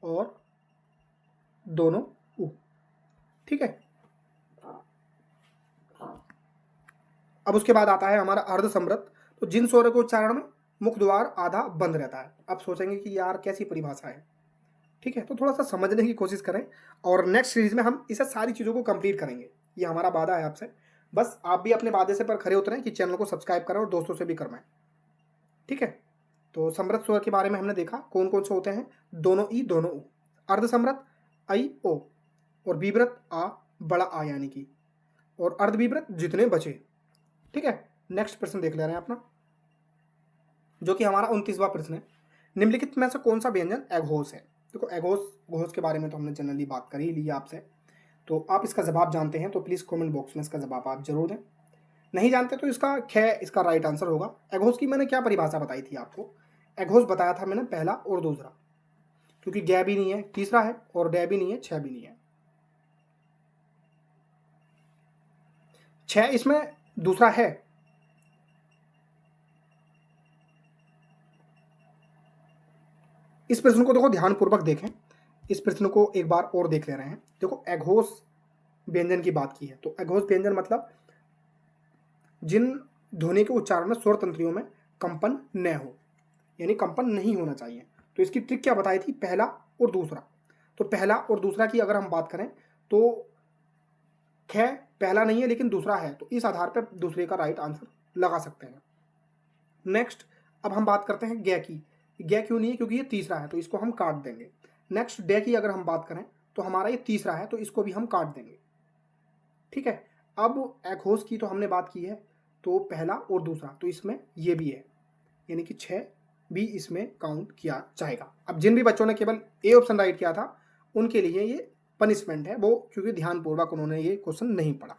और दोनों उ। ठीक है, अब उसके बाद आता है हमारा अर्ध समृत। तो जिन स्वर के उच्चारण में मुख द्वार आधा बंद रहता है। आप सोचेंगे कि यार कैसी परिभाषा है। ठीक है, तो थोड़ा सा समझने की कोशिश करें और नेक्स्ट सीरीज में हम इसे सारी चीज़ों को कंप्लीट करेंगे। ये हमारा वादा है आपसे। बस आप भी अपने वादे से पर खरे उतरें कि चैनल को सब्सक्राइब करें और दोस्तों से भी करवाएं। ठीक है, तो समृत स्वर के बारे में हमने देखा कौन कौन से होते हैं। दोनों ई दोनों उ। अर्ध समृत आई ओ और विव्रत आ बड़ा आ यानी कि, और अर्ध विव्रत जितने बचे। ठीक है, नेक्स्ट प्रश्न देख ले रहे हैं अपना, जो कि हमारा 29वां प्रश्न है। निम्नलिखित में से कौन सा व्यंजन अघोष है? देखो अघोष घोष के बारे में तो हमने जनरली बात कर ही ली है आपसे, तो आप इसका जवाब जानते हैं तो प्लीज़ कमेंट बॉक्स में इसका जवाब आप जरूर दें। नहीं जानते तो इसका ख इसका राइट आंसर होगा। अघोष की मैंने क्या परिभाषा बताई थी आपको? अघोष बताया था मैंने पहला और दूसरा, क्योंकि ग भी नहीं है तीसरा है और डे भी नहीं है छह भी नहीं है। छह इसमें दूसरा है। इस प्रश्न को देखो ध्यानपूर्वक देखें, इस प्रश्न को एक बार और देख ले रहे हैं। देखो अघोष व्यंजन की बात की है, तो अघोष व्यंजन मतलब जिन ध्वनि के उच्चारण में स्वर तंत्रियों में कंपन न हो, यानी कंपन नहीं होना चाहिए। तो इसकी ट्रिक क्या बताई थी? पहला और दूसरा। तो पहला और दूसरा की अगर हम बात करें तो ख पहला नहीं है लेकिन दूसरा है, तो इस आधार पर दूसरे का राइट आंसर लगा सकते हैं। नेक्स्ट अब हम बात करते हैं ग की। ग क्यों नहीं है? क्योंकि ये तीसरा है तो इसको हम काट देंगे। नेक्स्ट डे की अगर हम बात करें तो हमारा ये तीसरा है तो इसको भी हम काट देंगे। ठीक है, अब अघोष की तो हमने बात की है, तो पहला और दूसरा तो इसमें ये भी है, यानी कि 6 भी इसमें काउंट किया जाएगा। अब जिन भी बच्चों ने केवल ए ऑप्शन राइट किया था उनके लिए ये पनिशमेंट है, वो क्योंकि ध्यानपूर्वक उन्होंने ये क्वेश्चन नहीं पढ़ा।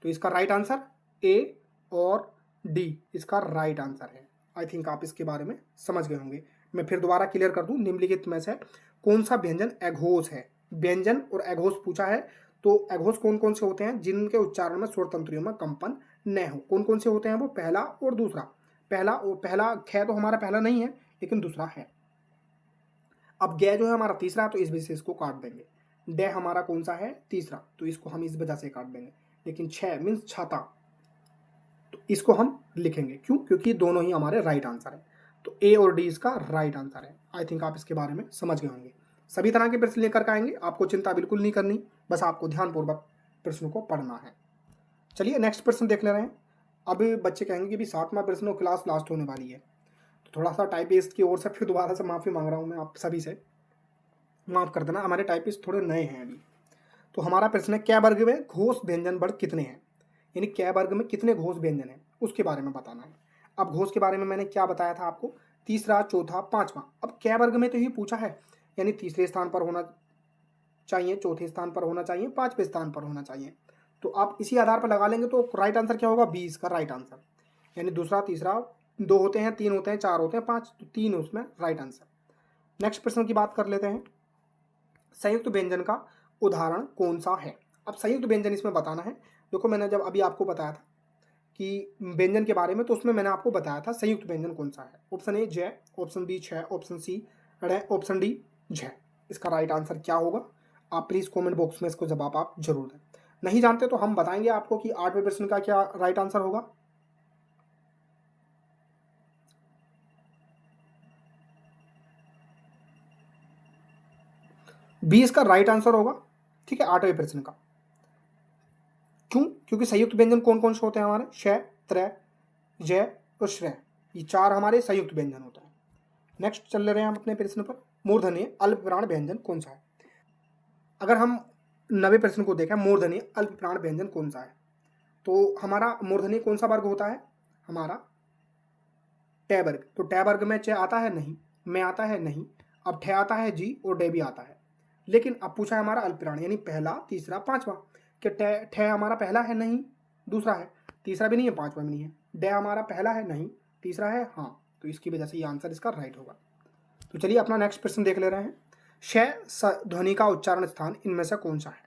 तो इसका राइट आंसर ए और डी इसका राइट आंसर है। आई थिंक आप इसके बारे में समझ गए होंगे। मैं फिर दोबारा क्लियर कर दूं, निम्नलिखित में से कौन सा व्यंजन अघोष है? व्यंजन और अघोष पूछा है, तो अघोष कौन कौन से होते हैं? जिनके उच्चारण में स्वर तंत्रियों में कंपन न हो। कौन कौन से होते हैं वो? पहला और दूसरा। पहला ख तो हमारा पहला नहीं है लेकिन दूसरा है। अब ग जो है हमारा तीसरा, तो इस वजह से इसको काट देंगे। डे हमारा कौन सा है? तीसरा, तो इसको हम इस वजह से काट देंगे। लेकिन छह मीन्स छाता, तो इसको हम लिखेंगे। क्यों? क्योंकि दोनों ही हमारे राइट आंसर है। तो ए और डी इसका राइट आंसर है। आई थिंक आप इसके बारे में समझ गए होंगे। सभी तरह के प्रश्न लेकर के आएंगे, आपको चिंता बिल्कुल नहीं करनी, बस आपको ध्यानपूर्वक प्रश्नों को पढ़ना है। चलिए नेक्स्ट प्रश्न देख ले रहे हैं। अब बच्चे कहेंगे कि भी 7वां प्रश्न क्लास लास्ट होने वाली है, तो थोड़ा सा टाइपिस्ट की ओर से फिर दोबारा से माफ़ी मांग रहा हूँ मैं आप सभी से, माफ़ कर देना, हमारे टाइपिस्ट थोड़े नए हैं अभी। तो हमारा प्रश्न है कै वर्ग में घोष व्यंजन वर्ग कितने हैं? यानी कै वर्ग में कितने घोष व्यंजन हैं उसके बारे में बताना है। अब घोष के बारे में मैंने क्या बताया था आपको? तीसरा, चौथा, पांचवा। अब कै वर्ग में तो ही पूछा है, यानी तीसरे स्थान पर होना चाहिए, चौथे स्थान पर होना चाहिए, पांचवें स्थान पर होना चाहिए। तो आप इसी आधार पर लगा लेंगे तो राइट आंसर क्या होगा? 20 का राइट आंसर। यानी दूसरा तीसरा 2 होते हैं, 3 होते हैं, 4 होते हैं, 5, तो 3 उसमें राइट आंसर। नेक्स्ट प्रश्न की बात कर लेते हैं। संयुक्त व्यंजन का उदाहरण कौन सा है? अब संयुक्त व्यंजन इसमें बताना है। देखो मैंने जब अभी आपको बताया था कि व्यंजन के बारे में, तो उसमें मैंने आपको बताया था संयुक्त व्यंजन कौन सा है। ऑप्शन ए जय, ऑप्शन बी छह, ऑप्शन सी ड़, ऑप्शन डी झ। इसका राइट आंसर क्या होगा? आप प्लीज कमेंट बॉक्स में इसको जवाब आप जरूर दें। नहीं जानते तो हम बताएंगे आपको कि 8वें प्रश्न का क्या राइट आंसर होगा। बी इसका राइट आंसर होगा। ठीक है, 8वें प्रश्न का। क्यों? क्योंकि संयुक्त व्यंजन कौन कौन से होते हैं हमारे? श, त्र, जय और श्रेय, ये 4 हमारे संयुक्त व्यंजन होता है। नेक्स्ट चल रहे हैं हम अपने प्रश्न पर। मूर्धन्य अल्पप्राण व्यंजन कौन सा है? अगर हम 9वें प्रश्न को देखें, मूर्धन्य अल्पप्राण व्यंजन कौन सा है, तो हमारा मूर्धन्य कौन सा वर्ग होता है? हमारा ट वर्ग। तो ट वर्ग में च आता है? नहीं। में आता है? नहीं। अब ठ आता है जी और डे भी आता है। लेकिन अब पूछा है हमारा अल्पप्राण, यानी पहला, तीसरा, पांचवा। क्या ठ हमारा पहला है? नहीं। दूसरा है? तीसरा भी नहीं है, पांचवा भी नहीं है। डे हमारा पहला है? नहीं। तीसरा है? हाँ। तो इसकी वजह से ये आंसर इसका राइट होगा। तो चलिए अपना नेक्स्ट प्रश्न देख ले रहे हैं। श ध्वनि का उच्चारण स्थान इनमें से कौन सा है?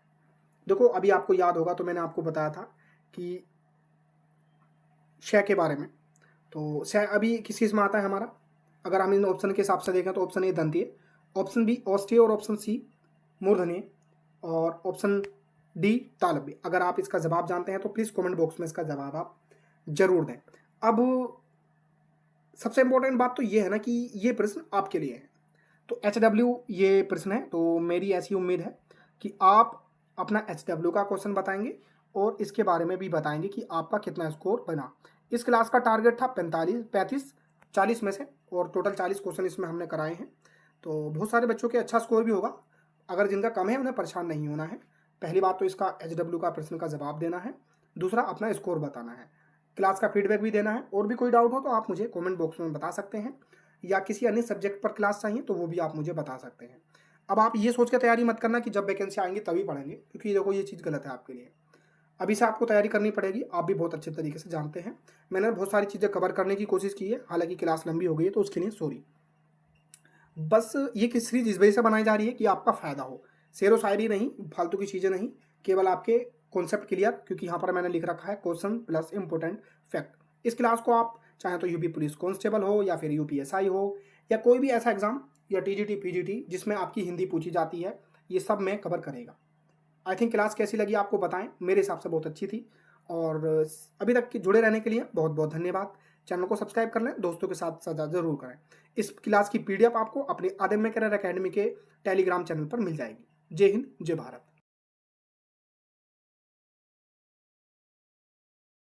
देखो अभी आपको याद होगा तो मैंने आपको बताया था कि शय के बारे में। तो शय अभी किस चीज़ में आता है हमारा, अगर हम इन ऑप्शन के हिसाब से देखें तो ऑप्शन ए दंतीय, ऑप्शन बी औष्ठ्य और ऑप्शन सी मूर्धन्य और ऑप्शन डी तालव्य। अगर आप इसका जवाब जानते हैं तो प्लीज़ कमेंट बॉक्स में इसका जवाब आप जरूर दें। अब सबसे इंपॉर्टेंट बात तो ये है ना कि ये प्रश्न आपके लिए है। तो HW ये प्रश्न है, तो मेरी ऐसी उम्मीद है कि आप अपना HW का क्वेश्चन बताएंगे और इसके बारे में भी बताएंगे कि आपका कितना स्कोर बना। इस क्लास का टारगेट था 40 में से, और टोटल 40 क्वेश्चन इसमें हमने कराए हैं। तो बहुत सारे बच्चों के अच्छा स्कोर भी होगा, अगर जिनका कम है उन्हें परेशान नहीं होना है। पहली बात तो इसका HW का प्रश्न का जवाब देना है, दूसरा अपना स्कोर बताना है, क्लास का फीडबैक भी देना है। और भी कोई डाउट हो तो आप मुझे कमेंट बॉक्स में बता सकते हैं, या किसी अन्य सब्जेक्ट पर क्लास चाहिए तो वो भी आप मुझे बता सकते हैं। अब आप ये सोच के तैयारी मत करना कि जब वैकेंसी आएंगी तभी पढ़ेंगे, क्योंकि देखो ये चीज़ गलत है आपके लिए। अभी से आपको तैयारी करनी पड़ेगी, आप भी बहुत अच्छे तरीके से जानते हैं। मैंने बहुत सारी चीज़ें कवर करने की कोशिश की है, हालांकि क्लास लंबी हो गई है तो उसके लिए सॉरी। बस ये कि सीरीज इस वजह से बनाई जा रही है कि आपका फ़ायदा हो, शेर व शायरी नहीं, फालतू की चीज़ें नहीं, केवल आपके कॉन्सेप्ट क्लियर। क्योंकि यहाँ पर मैंने लिख रखा है क्वेश्चन प्लस इंपॉर्टेंट फैक्ट। इस क्लास को आप चाहे तो यूपी पुलिस कांस्टेबल हो या फिर यूपीएसआई हो या कोई भी ऐसा एग्जाम या टीजीटी पीजीटी जिसमें आपकी हिंदी पूछी जाती है, ये सब मैं कवर करेगा। आई थिंक क्लास कैसी लगी आपको बताएं, मेरे हिसाब से बहुत अच्छी थी। और अभी तक जुड़े रहने के लिए बहुत बहुत धन्यवाद। चैनल को सब्सक्राइब कर लें, दोस्तों के साथ साझा जरूर करें। इस क्लास की पीडीएफ आपको अपने आदम्य करियर एकेडमी के टेलीग्राम चैनल पर मिल जाएगी। जय हिंद, जय भारत।